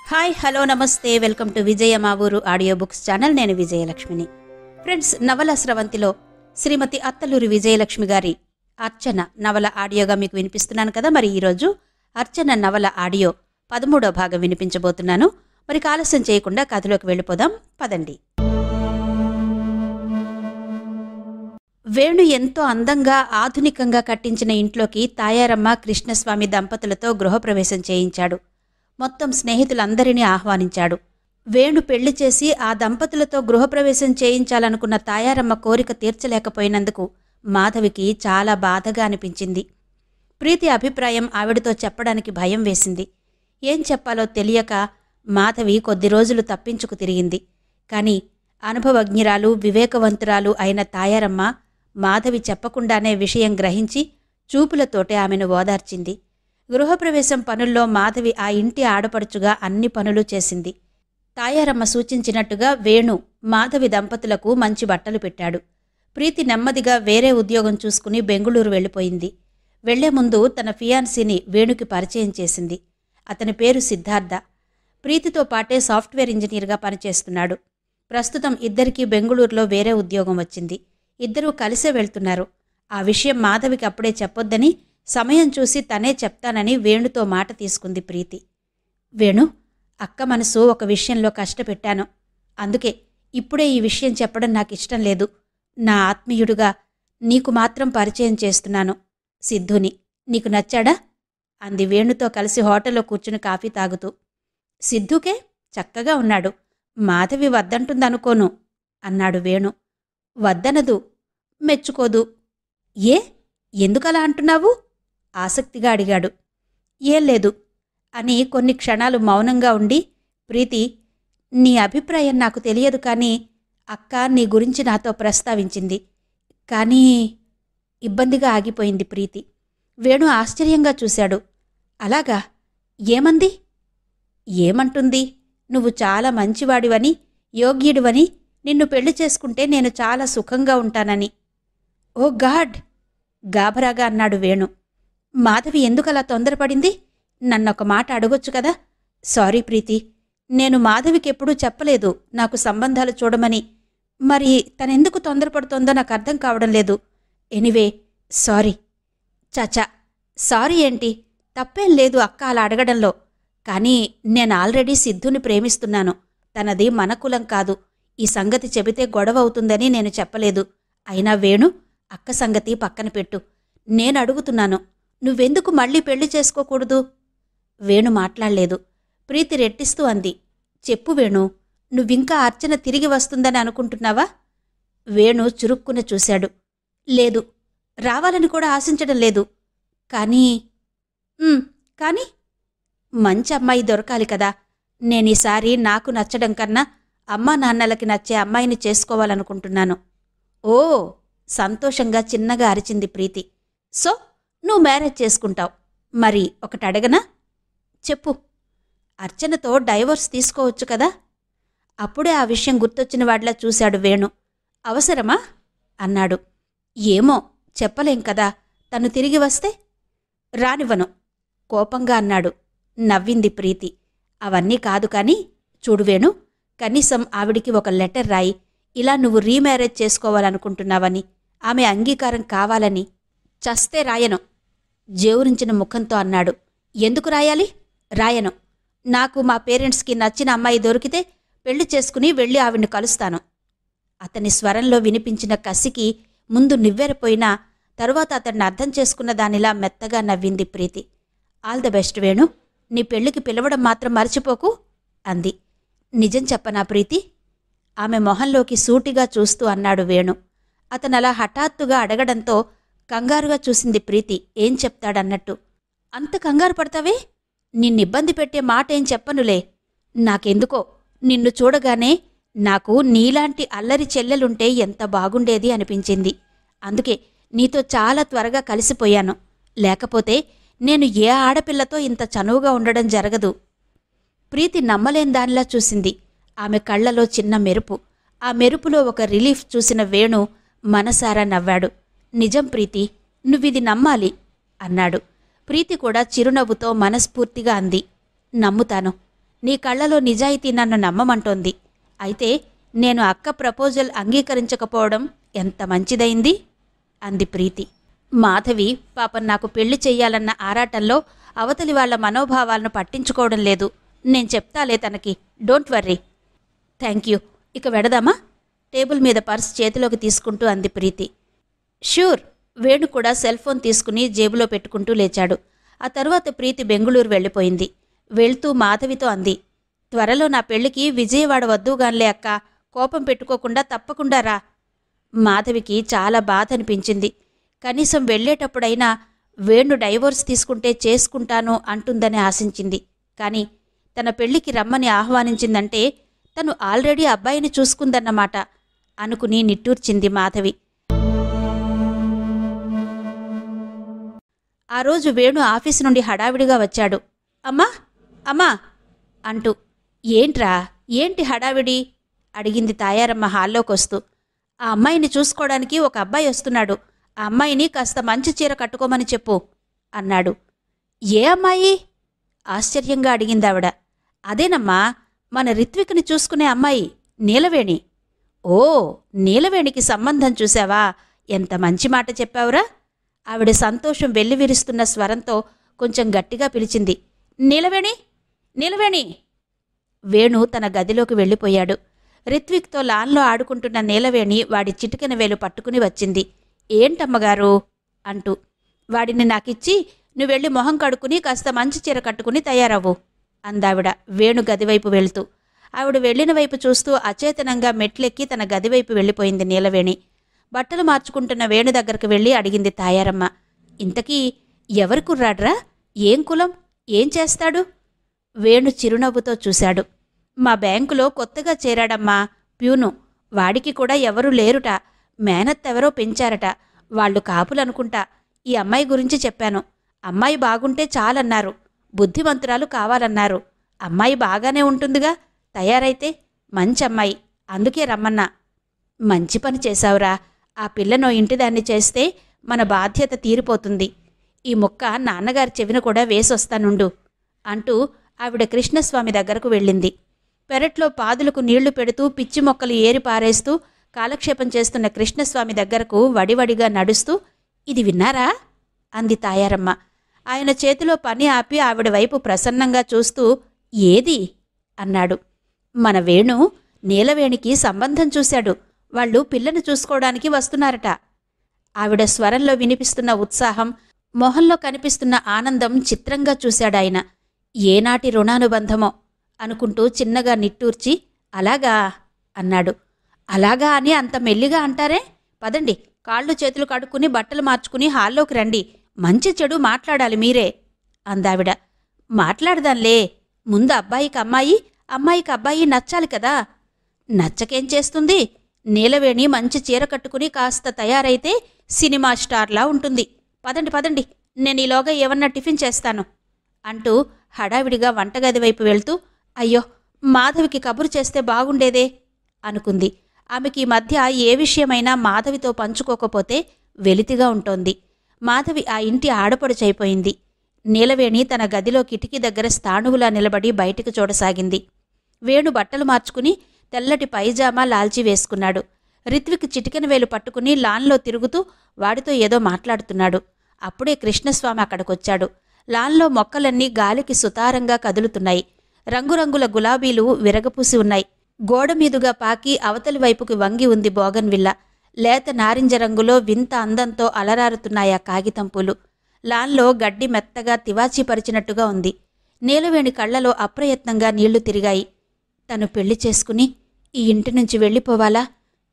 Hi hello నమస్తే welcome to విజయ మా ఊరు ఆడియో బుక్స్ ఛానల్. నేను విజయలక్ష్మిని. ఫ్రెండ్స్, నవల స్రవంతిలో శ్రీమతి అత్తలూరి విజయలక్ష్మి గారి అర్చన నవల ఆడియోగా మీకు వినిపిస్తున్నాను కదా. మరి ఈరోజు అర్చన నవల ఆడియో 13వ భాగం వినిపించబోతున్నాను. మరి ఆలస్యం చేయకుండా కథలోకి వెళ్ళిపోదాం పదండి. వేణు ఎంతో అందంగా ఆధునికంగా కట్టించిన ఇంట్లోకి తాయారమ్మ కృష్ణస్వామి దంపతులతో గృహప్రవేశం చేయించాడు. మొత్తం స్నేహితులందరినీ ఆహ్వానించాడు. వేణు పెళ్లి చేసి ఆ దంపతులతో గృహప్రవేశం చేయించాలనుకున్న తాయారమ్మ కోరిక తీర్చలేకపోయినందుకు మాధవికి చాలా బాధగా అనిపించింది. ప్రీతి అభిప్రాయం ఆవిడతో చెప్పడానికి భయం వేసింది. ఏం చెప్పాలో తెలియక మాధవి కొద్ది రోజులు తప్పించుకు తిరిగింది. కాని అనుభవజ్ఞురాలు వివేకవంతురాలు అయిన తాయారమ్మ మాధవి చెప్పకుండానే విషయం గ్రహించి చూపులతోటే ఆమెను ఓదార్చింది. గృహప్రవేశం పనుల్లో మాధవి ఆ ఇంటి ఆడపడుచుగా అన్ని పనులు చేసింది. తాయారమ్మ సూచించినట్టుగా వేణు మాధవి దంపతులకు మంచి బట్టలు పెట్టాడు. ప్రీతి నెమ్మదిగా వేరే ఉద్యోగం చూసుకుని బెంగుళూరు వెళ్ళిపోయింది. వెళ్లే ముందు తన ఫియాన్సీని వేణుకి పరిచయం చేసింది. అతని పేరు సిద్ధార్థ. ప్రీతితో పాటే సాఫ్ట్వేర్ ఇంజనీర్గా పనిచేస్తున్నాడు. ప్రస్తుతం ఇద్దరికీ బెంగుళూరులో వేరే ఉద్యోగం వచ్చింది. ఇద్దరూ కలిసే వెళ్తున్నారు. ఆ విషయం మాధవికి అప్పుడే చెప్పొద్దని, సమయం చూసి తనే చెప్తానని వేణుతో మాట తీసుకుంది ప్రీతి. వేణు, అక్క మనసు ఒక విషయంలో కష్టపెట్టాను. అందుకే ఇప్పుడే ఈ విషయం చెప్పడం నాకిష్టం లేదు. నా ఆత్మీయుడుగా నీకు మాత్రం పరిచయం చేస్తున్నాను, సిద్ధుని. నీకు నచ్చాడా? అంది వేణుతో కలిసి హోటల్లో కూర్చుని కాఫీ తాగుతూ. సిద్ధుకే చక్కగా ఉన్నాడు. మాధవి వద్దంటుందనుకోను అన్నాడు వేణు. వద్దనదు, మెచ్చుకోదు. ఏ, ఎందుకలా అంటున్నావు? ఆసక్తిగా అడిగాడు. ఏం లేదు అని కొన్ని క్షణాలు మౌనంగా ఉండి, ప్రీతి, నీ అభిప్రాయం నాకు తెలియదు, కానీ అక్క నీ గురించి నాతో ప్రస్తావించింది. కానీ ఇబ్బందిగా ఆగిపోయింది ప్రీతి. వేణు ఆశ్చర్యంగా చూశాడు. అలాగా, ఏమంది? ఏమంటుంది? నువ్వు చాలా మంచివాడివని, యోగ్యుడివని, నిన్ను పెళ్లి చేసుకుంటే నేను చాలా సుఖంగా ఉంటానని. ఓ గాడ్! గాభరాగా అన్నాడు వేణు. మాధవి ఎందుకలా తొందరపడింది? నన్నొక మాట అడగొచ్చు కదా. సారీ ప్రీతి, నేను మాధవికెప్పుడూ చెప్పలేదు నాకు సంబంధాలు చూడమని. మరి తనెందుకు తొందరపడుతోందో నాకు అర్థం కావడం లేదు. Anyway, sorry. చాచా, సారీ ఏంటి? తప్పేం లేదు అక్క అలా అడగడంలో. కానీ నేను ఆల్రెడీ సిద్ధుని ప్రేమిస్తున్నాను. తనది మన కులం కాదు. ఈ సంగతి చెబితే గొడవ అవుతుందని నేను చెప్పలేదు. అయినా వేణు, అక్క సంగతి పక్కన పెట్టు. నేను అడుగుతున్నాను, నువ్వెందుకు మళ్ళీ పెళ్లి చేసుకోకూడదు? వేణు మాట్లాడలేదు. ప్రీతి రెట్టిస్తూ అంది. చెప్పు వేణు, నువ్వింకా అర్చన తిరిగి వస్తుందని అనుకుంటున్నావా? వేణు చురుక్కున చూశాడు. లేదు, రావాలని కూడా ఆశించడం లేదు. కానీ కానీ మంచి అమ్మాయి దొరకాలి కదా. నేనీసారి నాకు నచ్చడం కన్నా అమ్మా నాన్నలకి నచ్చే అమ్మాయిని చేసుకోవాలనుకుంటున్నాను. ఓ, సంతోషంగా చిన్నగా అరిచింది ప్రీతి. సో నువ్వు మ్యారేజ్ చేసుకుంటావు. మరి ఒకటి అడగనా? చెప్పు. అర్చనతో డైవోర్స్ తీసుకోవచ్చు కదా. అప్పుడే ఆ విషయం గుర్తొచ్చిన వాడిలా చూశాడు వేణు. అవసరమా అన్నాడు. ఏమో చెప్పలేం కదా. తను తిరిగి వస్తే? రానివ్వను కోపంగా అన్నాడు. నవ్వింది ప్రీతి. అవన్నీ కాదు కానీ చూడు వేణు, కనీసం ఆవిడికి ఒక లెటర్ రాయి. ఇలా నువ్వు రీమ్యారేజ్ చేసుకోవాలనుకుంటున్నావని, ఆమె అంగీకారం కావాలని. చస్తే రాయను, జేవురించిన ముఖంతో అన్నాడు. ఎందుకు రాయాలి? రాయను. నాకు మా పేరెంట్స్కి నచ్చిన అమ్మాయి దొరికితే పెళ్లి చేసుకుని వెళ్ళి ఆవిడ్ని కలుస్తాను. అతని స్వరంలో వినిపించిన కసికి ముందు నివ్వెరపోయినా తరువాత అతన్ని అర్థం చేసుకున్న దానిలా మెత్తగా నవ్వింది ప్రీతి. ఆల్ ద బెస్ట్ వేణు, నీ పెళ్లికి పిలవడం మాత్రం మర్చిపోకు అంది. నిజం చెప్పనా ప్రీతి? ఆమె మొహంలోకి సూటిగా చూస్తూ అన్నాడు వేణు. అతనలా హఠాత్తుగా అడగడంతో కంగారుగా చూసింది ప్రీతి. ఏం చెప్తాడన్నట్టు. అంత కంగారు పడతావే? నిన్నిబ్బంది పెట్టే మాటేం చెప్పనులే. నాకెందుకో నిన్ను చూడగానే నాకు నీలాంటి అల్లరి చెల్లెలుంటే ఎంత బాగుండేది అనిపించింది. అందుకే నీతో చాలా త్వరగా కలిసిపోయాను. లేకపోతే నేను ఏ ఆడపిల్లతో ఇంత చనువుగా ఉండడం జరగదు. ప్రీతి నమ్మలేని దానిలా చూసింది. ఆమె కళ్లలో చిన్న మెరుపు. ఆ మెరుపులో ఒక రిలీఫ్ చూసిన వేణు మనసారా నవ్వాడు. నిజం ప్రీతి, నువ్విది నమ్మాలి అన్నాడు. ప్రీతి కూడా చిరునవ్వుతో మనస్ఫూర్తిగా అంది. నమ్ముతాను. నీ కళ్ళలో నిజాయితీ నన్ను నమ్మమంటోంది. అయితే నేను అక్క ప్రపోజల్ అంగీకరించకపోవడం ఎంత మంచిదైంది అంది ప్రీతి. మాధవి పాపం నాకు పెళ్లి చెయ్యాలన్న ఆరాటంలో అవతలి వాళ్ల మనోభావాలను పట్టించుకోవడం లేదు. నేను చెప్తాలే తనకి, డోంట్ వర్రీ. Thank you. ఇక వెడదామా? టేబుల్ మీద పర్స్ చేతిలోకి తీసుకుంటూ అంది ప్రీతి. ష్యూర్. వేణు కూడా సెల్ ఫోన్ తీసుకుని జేబులో పెట్టుకుంటూ లేచాడు. ఆ తరువాత ప్రీతి బెంగుళూరు వెళ్ళిపోయింది. వెళ్తూ మాధవితో అంది, త్వరలో నా పెళ్లికి విజయవాడ వద్దుగాన్లే అక్క, కోపం పెట్టుకోకుండా తప్పకుండా రా. మాధవికి చాలా బాధ అనిపించింది. కనీసం వెళ్లేటప్పుడైనా వేణు డైవోర్స్ తీసుకుంటే చేసుకుంటాను అంటుందని ఆశించింది. కాని తన పెళ్లికి రమ్మని ఆహ్వానించిందంటే తను ఆల్రెడీ అబ్బాయిని చూసుకుందన్నమాట అనుకుని నిట్టూర్చింది మాధవి. ఆ రోజు వేణు ఆఫీసు నుండి హడావిడిగా వచ్చాడు. అమ్మా అమ్మా అంటూ. ఏంట్రా, ఏంటి హడావిడి అడిగింది తాయారమ్మ హాల్లోకొస్తూ. ఆ అమ్మాయిని చూసుకోవడానికి ఒక అబ్బాయి వస్తున్నాడు. ఆ అమ్మాయిని కాస్త మంచి చీర కట్టుకోమని చెప్పు అన్నాడు. ఏ అమ్మాయి ఆశ్చర్యంగా అడిగిందావిడ. అదేనమ్మా, మన రిత్విక్ని చూసుకునే అమ్మాయి, నీలవేణి. ఓ, నీలవేణికి సంబంధం చూశావా? ఎంత మంచి మాట చెప్పావురా. ఆవిడ సంతోషం వెల్లివిరుస్తున్న స్వరంతో కొంచెం గట్టిగా పిలిచింది. నీలవేణి, నీలవేణి. వేణు తన గదిలోకి వెళ్ళిపోయాడు. రిత్విక్తో లాన్లో ఆడుకుంటున్న నీలవేణి వాడి చిటికెన వేలు పట్టుకుని వచ్చింది. ఏంటమ్మగారు అంటూ. వాడిని నాకిచ్చి నువ్వెళ్ళి మొహం కడుక్కుని కాస్త మంచి చీర కట్టుకుని తయారవ్వు అందావిడ వేణు గదివైపు వెళ్తూ. ఆవిడ వెళ్లిన వైపు చూస్తూ అచేతనంగా మెట్లెక్కి తన గదివైపు వెళ్ళిపోయింది నీలవేణి. బట్టలు మార్చుకుంటున్న వేణు దగ్గరకు వెళ్ళి అడిగింది తాయారమ్మ. ఇంతకీ ఎవరు కుర్రాడ్రా? ఏం కులం? ఏం చేస్తాడు? వేణు చిరునవ్వుతో చూశాడు. మా బ్యాంకులో కొత్తగా చేరాడమ్మా, ప్యూను. వాడికి కూడా ఎవరూ లేరుట. మేనత్తెవరో పెంచారట. వాళ్లు కాపులనుకుంటా. ఈ అమ్మాయి గురించి చెప్పాను. అమ్మాయి బాగుంటే చాలన్నారు. బుద్ధిమంతురాలు కావాలన్నారు. అమ్మాయి బాగానే ఉంటుందిగా, తయారైతే మంచమ్మాయి, అందుకే రమ్మన్నా. మంచి పని చేశావురా. ఆ పిల్లనో ఇంటిదాన్ని చేస్తే మన బాధ్యత తీరిపోతుంది. ఈ ముక్క నాన్నగారి చెవిన కూడా వేసొస్తానుండు అంటూ ఆవిడ కృష్ణస్వామి దగ్గరకు వెళ్ళింది. పెరట్లో పాదులకు నీళ్లు పెడుతూ పిచ్చి మొక్కలు ఏరి పారేస్తూ కాలక్షేపం చేస్తున్న కృష్ణస్వామి దగ్గరకు వడివడిగా నడుస్తూ, ఇది విన్నారా అంది తాయారమ్మ. ఆయన చేతిలో పని ఆపి ఆవిడ వైపు ప్రసన్నంగా చూస్తూ, ఏది అన్నాడు. మన వేణు నీలవేణికి సంబంధం చూశాడు. వాళ్ళు పిల్లను చూసుకోవడానికి వస్తున్నారట. ఆవిడ స్వరంలో వినిపిస్తున్న ఉత్సాహం, మొహంలో కనిపిస్తున్న ఆనందం చిత్రంగా చూశాడాయన. ఏనాటి రుణానుబంధమో అనుకుంటూ చిన్నగా నిట్టూర్చి, అలాగా అన్నాడు. అలాగా అని అంత మెల్లిగా అంటారే? పదండి, కాళ్ళు చేతులు కడుక్కుని బట్టలు మార్చుకుని హాల్లోకి రండి. మంచి చెడు మాట్లాడాలి మీరే అందావిడ. మాట్లాడదాంలే. ముందు అబ్బాయికి అమ్మాయి, అమ్మాయికి అబ్బాయి నచ్చాలి కదా. నచ్చకేం చేస్తుంది? నీలవేణి మంచి చీర కట్టుకుని కాస్త తయారైతే సినిమా స్టార్లా ఉంటుంది. పదండి పదండి, నేను ఈలోగా ఏమన్నా టిఫిన్ చేస్తాను అంటూ హడావిడిగా వంటగది వైపు వెళ్తూ, అయ్యో మాధవికి కబురు చేస్తే బాగుండేదే అనుకుంది. ఆమెకి ఈ మధ్య ఏ విషయమైనా మాధవితో పంచుకోకపోతే వెలితిగా ఉంటోంది. మాధవి ఆ ఇంటి ఆడపడుచైపోయింది. నీలవేణి తన గదిలో కిటికీ దగ్గర స్థాణువులా నిలబడి బయటికి చూడసాగింది. వేణు బట్టలు మార్చుకుని తెల్లటి పైజామా లాల్చి వేసుకున్నాడు. రిత్విక్ చిటికెన వేలు పట్టుకుని లాన్లో తిరుగుతూ వాడితో ఏదో మాట్లాడుతున్నాడు. అప్పుడే కృష్ణస్వామి అక్కడికొచ్చాడు. లాన్లో మొక్కలన్నీ గాలికి సుతారంగా కదులుతున్నాయి. రంగురంగుల గులాబీలు విరగపూసి ఉన్నాయి. గోడమీదుగా పాకి అవతలి వైపుకి వంగి ఉంది బోగన్విల్ల. లేత నారింజ రంగులో వింత అందంతో అలరారుతున్నాయా కాగితం పూలు. లాన్లో గడ్డి మెత్తగా తివాచీపరిచినట్టుగా ఉంది. నీలవేణి కళ్లలో అప్రయత్నంగా నీళ్లు తిరిగాయి. తను పెళ్లి చేసుకుని ఈ ఇంటి నుంచి వెళ్ళిపోవాలా?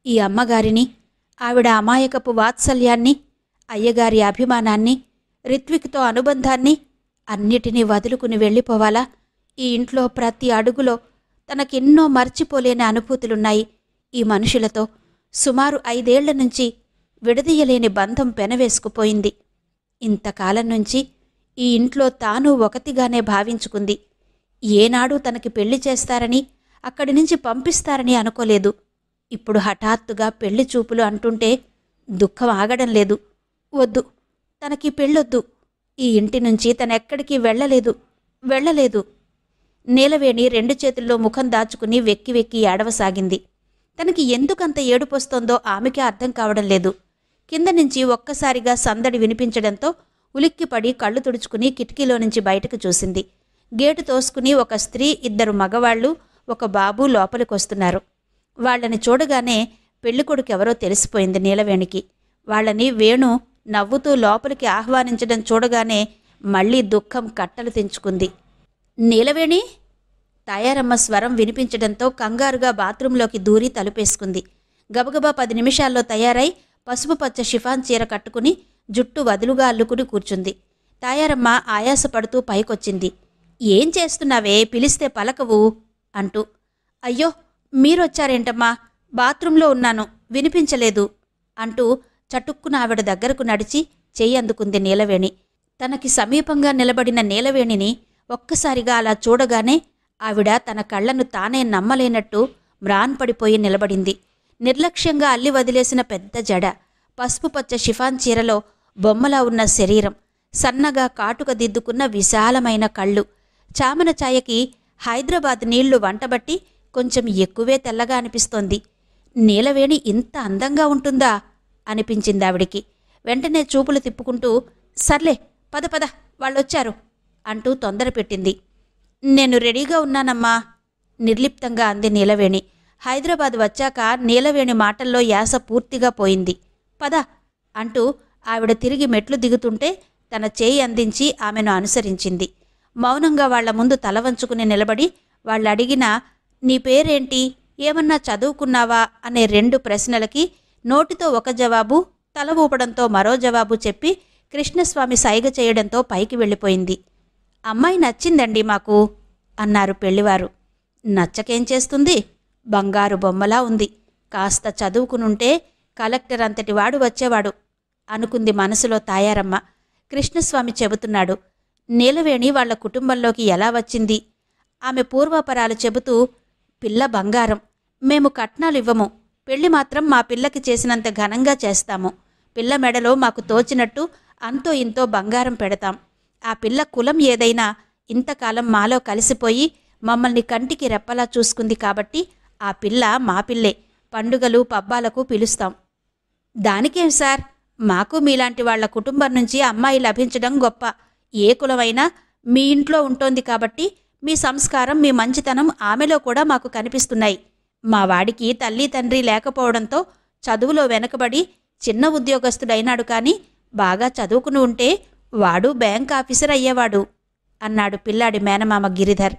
ఈ అమ్మగారిని, ఆవిడ అమాయకపు వాత్సల్యాన్ని, అయ్యగారి అభిమానాన్ని, రిత్విక్తో అనుబంధాన్ని అన్నిటినీ వదులుకుని వెళ్ళిపోవాలా? ఈ ఇంట్లో ప్రతి అడుగులో తనకెన్నో మర్చిపోలేని అనుభూతులున్నాయి. ఈ మనుషులతో సుమారు 5 ఏళ్ల నుంచి విడదీయలేని బంధం పెనవేసుకుపోయింది. ఇంతకాలం నుంచి ఈ ఇంట్లో తాను ఒకతిగానే భావించుకుంది. ఏనాడూ తనకి పెళ్లి చేస్తారని, అక్కడి నుంచి పంపిస్తారని అనుకోలేదు. ఇప్పుడు హఠాత్తుగా పెళ్లి చూపులు అంటుంటే దుఃఖం ఆగడం లేదు. వద్దు, తనకి పెళ్ళొద్దు. ఈ ఇంటి నుంచి తనెక్కడికి వెళ్ళలేదు. నీలవేణి 2 చేతుల్లో ముఖం దాచుకుని వెక్కి వెక్కి ఏడవసాగింది. తనకి ఎందుకంత ఏడుపొస్తోందో ఆమెకే అర్థం కావడం లేదు. కింద నుంచి ఒక్కసారిగా సందడి వినిపించడంతో ఉలిక్కిపడి కళ్ళు తుడుచుకుని కిటికీలో నుంచి బయటకు చూసింది. గేటు తోసుకుని ఒక స్త్రీ, 2 మగవాళ్లు, ఒక బాబు లోపలికొస్తున్నారు. వాళ్లని చూడగానే పెళ్ళికొడుకెవరో తెలిసిపోయింది నీలవేణికి. వాళ్లని వేణు నవ్వుతూ లోపలికి ఆహ్వానించడం చూడగానే మళ్లీ దుఃఖం కట్టలు తెంచుకుంది. నీలవేణి! తాయారమ్మ స్వరం వినిపించడంతో కంగారుగా బాత్రూంలోకి దూరి తలుపేసుకుంది. గబగబా 10 నిమిషాల్లో తయారై పసుపు పచ్చ షిఫాన్ చీర కట్టుకుని జుట్టు వదులుగా అల్లుకుని కూర్చుంది. తాయారమ్మ ఆయాసపడుతూ పైకొచ్చింది. ఏం చేస్తున్నావే, పిలిస్తే పలకవు అంటూ. అయ్యో, మీరొచ్చారేంటమ్మా, బాత్రూంలో ఉన్నాను, వినిపించలేదు అంటూ చటుక్కున ఆవిడ దగ్గరకు నడిచి చెయ్యి అందుకుంది నీలవేణి. తనకి సమీపంగా నిలబడిన నీలవేణిని ఒక్కసారిగా అలా చూడగానే ఆవిడ తన కళ్లను తానే నమ్మలేనట్టు మ్రాన్పడిపోయి నిలబడింది. నిర్లక్ష్యంగా అల్లి వదిలేసిన పెద్ద జడ, పసుపు పచ్చ షిఫాన్ చీరలో బొమ్మలా ఉన్న శరీరం, సన్నగా కాటుక దిద్దుకున్న విశాలమైన కళ్ళు, చామన ఛాయకి హైదరాబాద్ నీళ్లు వంటబట్టి కొంచెం ఎక్కువే తెల్లగా అనిపిస్తోంది. నీలవేణి ఇంత అందంగా ఉంటుందా అనిపించిందావిడికి. వెంటనే చూపులు తిప్పుకుంటూ, సర్లే పద పద, వాళ్ళొచ్చారు అంటూ తొందర పెట్టింది. నేను రెడీగా ఉన్నానమ్మా నిర్లిప్తంగా అంది నీలవేణి. హైదరాబాద్ వచ్చాక నీలవేణి మాటల్లో యాస పూర్తిగా పోయింది. పద అంటూ ఆవిడ తిరిగి మెట్లు దిగుతుంటే తన చేయి అందించి ఆమెను అనుసరించింది. మౌనంగా వాళ్ల ముందు తల వంచుకుని నిలబడి వాళ్ళడిగిన నీ పేరేంటి, ఏమన్నా చదువుకున్నావా అనే 2 ప్రశ్నలకి నోటితో ఒక జవాబు, తల ఊపడంతో మరో జవాబు చెప్పి కృష్ణస్వామి సైగ చేయడంతో పైకి వెళ్ళిపోయింది. అమ్మాయి నచ్చిందండి మాకు అన్నారు పెళ్లివారు. నచ్చకేం చేస్తుంది, బంగారు బొమ్మలా ఉంది, కాస్త చదువుకునుంటే కలెక్టర్ అంతటివాడు వచ్చేవాడు అనుకుంది మనసులో తాయారమ్మ. కృష్ణస్వామి చెబుతున్నాడు. నీలవేణి వాళ్ల కుటుంబంలోకి ఎలా వచ్చింది, ఆమె పూర్వాపరాలు చెబుతూ, పిల్ల బంగారం, మేము కట్నాలివ్వము, పెళ్లి మాత్రం మా పిల్లకి చేసినంత ఘనంగా చేస్తాము. పిల్ల మెడలో మాకు తోచినట్టు అంతో ఇంతో బంగారం పెడతాం. ఆ పిల్ల కులం ఏదైనా ఇంతకాలం మాలో కలిసిపోయి మమ్మల్ని కంటికి రెప్పలా చూసుకుంది కాబట్టి ఆ పిల్ల మా పిల్లే, పండుగలు పబ్బాలకు పిలుస్తాం. దానికేం సార్, మాకు మీలాంటి వాళ్ల కుటుంబం నుంచి అమ్మాయి లభించడం గొప్ప. ఏ కులమైనా మీ ఇంట్లో ఉంటోంది కాబట్టి మీ సంస్కారం, మీ మంచితనం ఆమెలో కూడా మాకు కనిపిస్తున్నాయి. మా వాడికి తల్లి తండ్రి లేకపోవడంతో చదువులో వెనకబడి చిన్న ఉద్యోగస్తుడైనాడు, కానీ బాగా చదువుకుని ఉంటే వాడు బ్యాంక్ ఆఫీసర్ అయ్యేవాడు అన్నాడు పిల్లాడి మేనమామ గిరిధర్.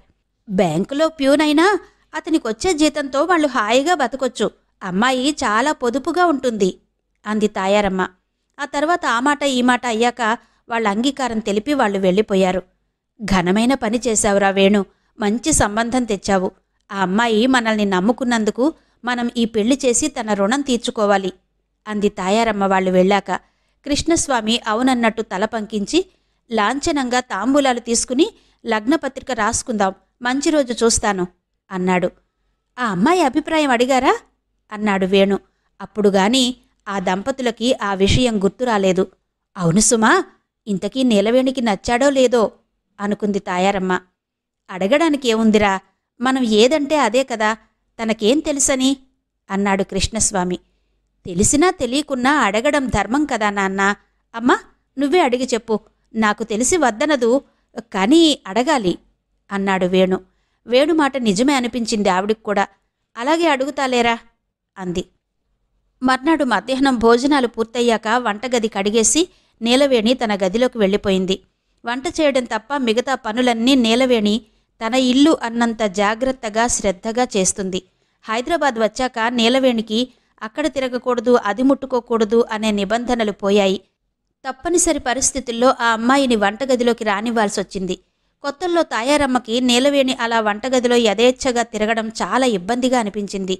బ్యాంకులో ప్యూనైనా అతనికొచ్చే జీతంతో వాళ్ళు హాయిగా బతకొచ్చు. అమ్మాయి చాలా పొదుపుగా ఉంటుంది అంది తాయారమ్మ. ఆ తర్వాత ఆ మాట ఈ మాట అయ్యాక వాళ్ళ అంగీకారం తెలిపి వాళ్ళు వెళ్ళిపోయారు. ఘనమైన పని చేశావురా వేణు, మంచి సంబంధం తెచ్చావు. ఆ అమ్మాయి మనల్ని నమ్ముకున్నందుకు మనం ఈ పెళ్లి చేసి తన రుణం తీర్చుకోవాలి అంది తాయారమ్మ వాళ్ళు వెళ్ళాక. కృష్ణస్వామి అవునన్నట్టు తల పంకించి, లాంఛనంగా తాంబూలాలు తీసుకుని లగ్నపత్రిక రాసుకుందాం, మంచి రోజు చూస్తాను అన్నాడు. ఆ అమ్మాయి అభిప్రాయం అడిగారా అన్నాడు వేణు. అప్పుడుగాని ఆ దంపతులకి ఆ విషయం గుర్తురాలేదు. అవును సుమా, ఇంతకీ నీలవేణికి నచ్చాడో లేదో అనుకుంది తాయారమ్మ. అడగడానికి ఏముందిరా, మనం ఏదంటే అదే కదా, తనకేం తెలుసని అన్నాడు కృష్ణస్వామి. తెలిసినా తెలియకున్నా అడగడం ధర్మం కదా నాన్నా. అమ్మా, నువ్వే అడిగి చెప్పు, నాకు తెలిసి వద్దనదు, కానీ అడగాలి అన్నాడు వేణు. వేణు మాట నిజమే అనిపించింది ఆవిడికి కూడా. అలాగే అడుగుతాలేరా అంది. మర్నాడు మధ్యాహ్నం భోజనాలు పూర్తయ్యాక వంటగది కడిగేసి నీలవేణి తన గదిలోకి వెళ్ళిపోయింది. వంట చేయడం తప్ప మిగతా పనులన్నీ నీలవేణి తన ఇల్లు అన్నంత జాగ్రత్తగా శ్రద్ధగా చేస్తుంది. హైదరాబాద్ వచ్చాక నీలవేణికి అక్కడ తిరగకూడదు, అది ముట్టుకోకూడదు అనే నిబంధనలు పోయాయి. తప్పనిసరి పరిస్థితుల్లో ఆ అమ్మాయిని వంటగదిలోకి రానివ్వాల్సొచ్చింది. కొత్తల్లో తాయారమ్మకి నీలవేణి అలా వంటగదిలో యథేచ్ఛగా తిరగడం చాలా ఇబ్బందిగా అనిపించింది.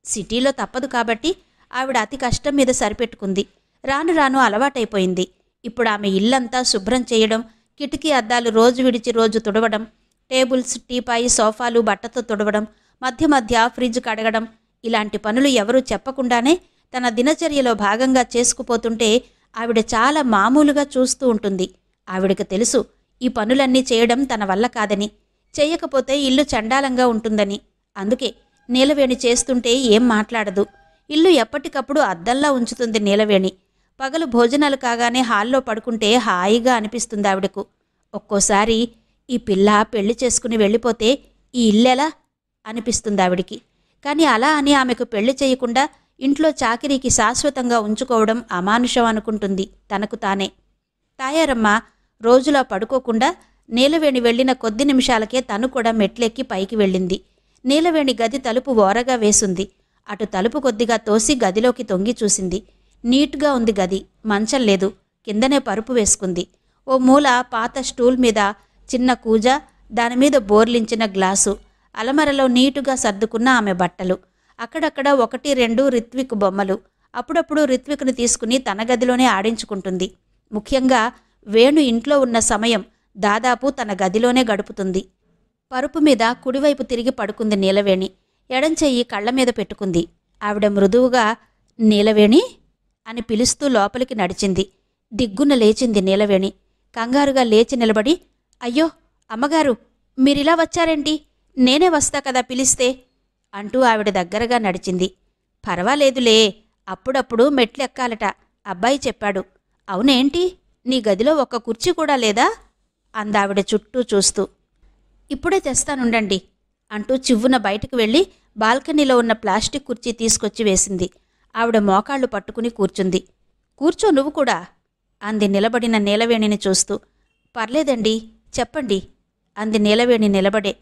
సిటీలో తప్పదు కాబట్టి ఆవిడ అతి కష్టం మీద సరిపెట్టుకుంది. రాను రాను అలవాటైపోయింది. ఇప్పుడు ఆమె ఇల్లంతా శుభ్రం చేయడం, కిటికీ అద్దాలు రోజు విడిచి రోజు తుడవడం, టేబుల్స్, టీపాయి, సోఫాలు బట్టతో తుడవడం, మధ్య మధ్య ఫ్రిడ్జ్ కడగడం, ఇలాంటి పనులు ఎవరూ చెప్పకుండానే తన దినచర్యలో భాగంగా చేసుకుపోతుంటే ఆవిడ చాలా మామూలుగా చూస్తూ ఉంటుంది. ఆవిడకు తెలుసు ఈ పనులన్నీ చేయడం తన వల్ల కాదని. చెయ్యకపోతే ఇల్లు చండాలంగా ఉంటుందని. అందుకే నీలవేణి చేస్తుంటే ఏం మాట్లాడదు. ఇల్లు ఎప్పటికప్పుడు అద్దంలా ఉంచుతుంది నీలవేణి. పగలు భోజనాలు కాగానే హాల్లో పడుకుంటే హాయిగా అనిపిస్తుంది ఆవిడకు. ఒక్కోసారి ఈ పిల్ల పెళ్లి చేసుకుని వెళ్ళిపోతే ఈ ఇల్లెలా అనిపిస్తుంది ఆవిడికి. కానీ అలా అని ఆమెకు పెళ్లి చేయకుండా ఇంట్లో చాకిరీకి శాశ్వతంగా ఉంచుకోవడం అమానుషం అనుకుంటుంది తనకు తానే. తాయారమ్మ రోజులా పడుకోకుండా నీలవేణి వెళ్లిన కొద్ది నిమిషాలకే తను కూడా మెట్లెక్కి పైకి వెళ్ళింది. నీలవేణి గది తలుపు ఓరగా వేసుంది. అటు తలుపు కొద్దిగా తోసి గదిలోకి తొంగి చూసింది. నీట్గా ఉంది గది. మంచం లేదు. కిందనే పరుపు వేసుకుంది. ఓ మూల పాత స్టూల్ మీద చిన్న కూజ, దానిమీద బోర్లించిన గ్లాసు, అలమరలో నీటుగా సర్దుకున్న ఆమె బట్టలు, అక్కడక్కడ 1-2 రిత్విక్ బొమ్మలు. అప్పుడప్పుడు రిత్విక్ను తీసుకుని తన గదిలోనే ఆడించుకుంటుంది. ముఖ్యంగా వేణు ఇంట్లో ఉన్న సమయం దాదాపు తన గదిలోనే గడుపుతుంది. పరుపు మీద కుడివైపు తిరిగి పడుకుంది నీలవేణి. ఎడంచెయ్యి కళ్ల మీద పెట్టుకుంది. ఆవిడ మృదువుగా నీలవేణి అని పిలుస్తూ లోపలికి నడిచింది. దిగ్గున లేచింది నీలవేణి. కంగారుగా లేచి నిలబడి, అయ్యో అమ్మగారు, మీరిలా వచ్చారేంటి? నేనే వస్తా కదా పిలిస్తే అంటూ ఆవిడ దగ్గరగా నడిచింది. పర్వాలేదులే, అప్పుడప్పుడు మెట్లెక్కాలట, అబ్బాయి చెప్పాడు. అవునేంటి, నీ గదిలో ఒక్క కుర్చీ కూడా లేదా అందావిడ చుట్టూ చూస్తూ. ఇప్పుడే తెస్తానుండండి అంటూ చివ్వున బయటకు వెళ్ళి బాల్కనీలో ఉన్న ప్లాస్టిక్ కుర్చీ తీసుకొచ్చి వేసింది. ఆవిడ మోకాళ్లు పట్టుకుని కూర్చుంది. కూర్చో నువ్వు కూడా అంది నిలబడిన నీలవేణిని చూస్తూ. పర్లేదండి, చెప్పండి అంది నీలవేణి నిలబడే.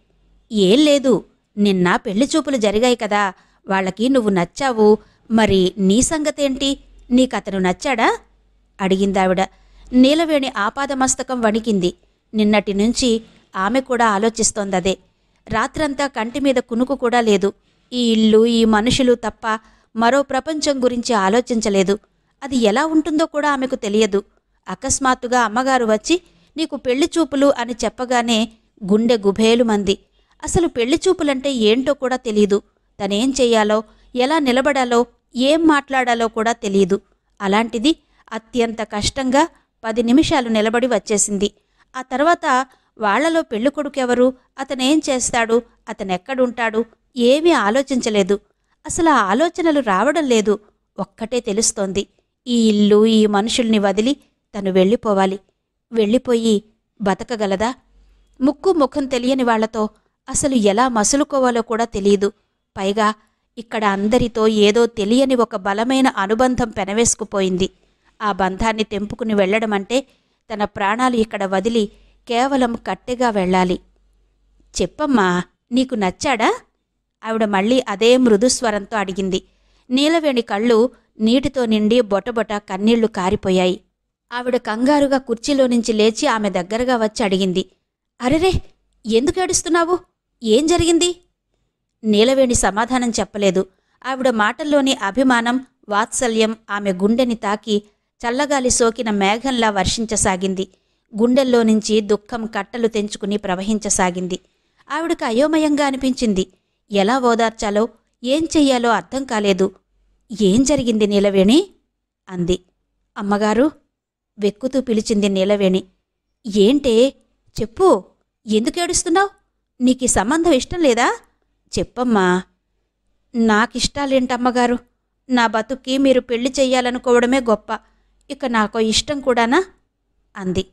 ఏం లేదు, నిన్న పెళ్లి చూపులు జరిగాయి కదా, వాళ్ళకి నువ్వు నచ్చావు. మరి నీ సంగతేంటి? నీకతను నచ్చాడా అడిగిందావిడ. నీలవేణి ఆపాదమస్తకం వణికింది. నిన్నటి నుంచి ఆమె కూడా ఆలోచిస్తోందదే. రాత్రంతా కంటిమీద కునుకు కూడా లేదు. ఈ ఇల్లు, ఈ మనుషులు తప్ప మరో ప్రపంచం గురించి ఆలోచించలేదు. అది ఎలా ఉంటుందో కూడా ఆమెకు తెలియదు. అకస్మాత్తుగా అమ్మగారు వచ్చి నీకు పెళ్లి చూపులు అని చెప్పగానే గుండె గుభేలుమంది. అసలు పెళ్లి చూపులంటే ఏంటో కూడా తెలీదు. తనేం చెయ్యాలో, ఎలా నిలబడాలో, ఏం మాట్లాడాలో కూడా తెలీదు. అలాంటిది అత్యంత కష్టంగా 10 నిమిషాలు నిలబడి వచ్చేసింది. ఆ తర్వాత వాళ్లలో పెళ్ళికొడుకెవరు, అతనేం చేస్తాడు, అతనెక్కడుంటాడు, ఏమీ ఆలోచించలేదు. అసలు ఆ ఆలోచనలు రావడం లేదు. ఒక్కటే తెలుస్తోంది, ఈ ఇల్లు, ఈ మనుషుల్ని వదిలి తను వెళ్ళిపోవాలి. వెళ్ళిపోయి బతకగలదా? ముక్కు ముఖం తెలియని వాళ్లతో అసలు ఎలా మసులుకోవాలో కూడా తెలీదు. పైగా ఇక్కడ అందరితో ఏదో తెలియని ఒక బలమైన అనుబంధం పెనవేసుకుపోయింది. ఆ బంధాన్ని తెంపుకుని వెళ్లడమంటే తన ప్రాణాలు ఇక్కడ వదిలి కేవలం కట్టెగా వెళ్ళాలి. చెప్పమ్మా, నీకు నచ్చాడా? ఆవిడ మళ్ళీ అదే మృదుస్వరంతో అడిగింది. నీలవేణి కళ్ళు నీటితో నిండి బొటబొట కన్నీళ్లు కారిపోయాయి. ఆవిడ కంగారుగా కుర్చీలో నుంచి లేచి ఆమె దగ్గరగా వచ్చి అడిగింది. అరెరే, ఎందుకు ఏడుస్తున్నావు? ఏం జరిగింది? నీలవేణి సమాధానం చెప్పలేదు. ఆవిడ మాటల్లోని అభిమానం, వాత్సల్యం ఆమె గుండెని తాకి చల్లగాలి సోకిన మేఘంలా వర్షించసాగింది. గుండెల్లో నుంచి దుఃఖం కట్టలు తెంచుకుని ప్రవహించసాగింది. ఆవిడకు అయోమయంగా అనిపించింది. ఎలా ఓదార్చాలో, ఏం చెయ్యాలో అర్థం కాలేదు. ఏం జరిగింది నీలవేణి అంది. అమ్మగారు వెక్కుతూ పిలిచింది నీలవేణి. ఏంటే, చెప్పు, ఎందుకేడుస్తున్నావు? నీకీ సంబంధం ఇష్టం లేదా? చెప్పమ్మా. నాకిష్టాలేంటమ్మగారు? నా బతుక్కి మీరు పెళ్లి చెయ్యాలనుకోవడమే గొప్ప. ఇక నాకో ఇష్టం కూడానా అంది.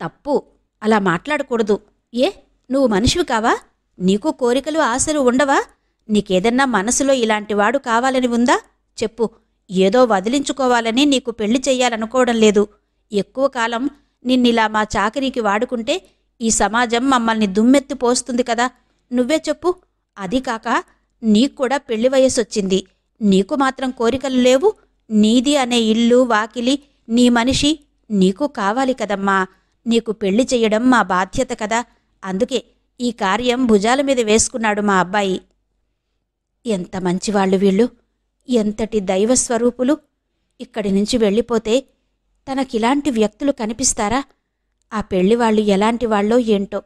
తప్పు, అలా మాట్లాడకూడదు. ఏ, నువ్వు మనిషివి కావా? నీకు కోరికలు, ఆశలు ఉండవా? నీకేదన్నా మనసులో ఇలాంటివాడు కావాలని ఉందా? చెప్పు. ఏదో వదిలించుకోవాలని నీకు పెళ్లి చెయ్యాలనుకోవడం లేదు. ఎక్కువ కాలం నిన్నిలా మా చాకరీకి వాడుకుంటే ఈ సమాజం మమ్మల్ని దుమ్మెత్తి పోస్తుంది కదా. నువ్వే చెప్పు. అది కాక నీక్కూడా పెళ్లి వయసొచ్చింది. నీకు మాత్రం కోరికలు లేవు? నీది అనే ఇల్లు, వాకిలి, నీ మనిషి నీకు కావాలి కదమ్మా. నీకు పెళ్లి చెయ్యడం మా బాధ్యత కదా. అందుకే ఈ కార్యం భుజాల మీద వేసుకున్నాడు మా అబ్బాయి. ఎంత మంచివాళ్లు వీళ్ళు, ఎంతటి దైవస్వరూపులు. ఇక్కడి నుంచి వెళ్ళిపోతే తనకిలాంటి వ్యక్తులు కనిపిస్తారా? ఆ పెళ్లివాళ్లు ఎలాంటి వాళ్ళో ఏంటో.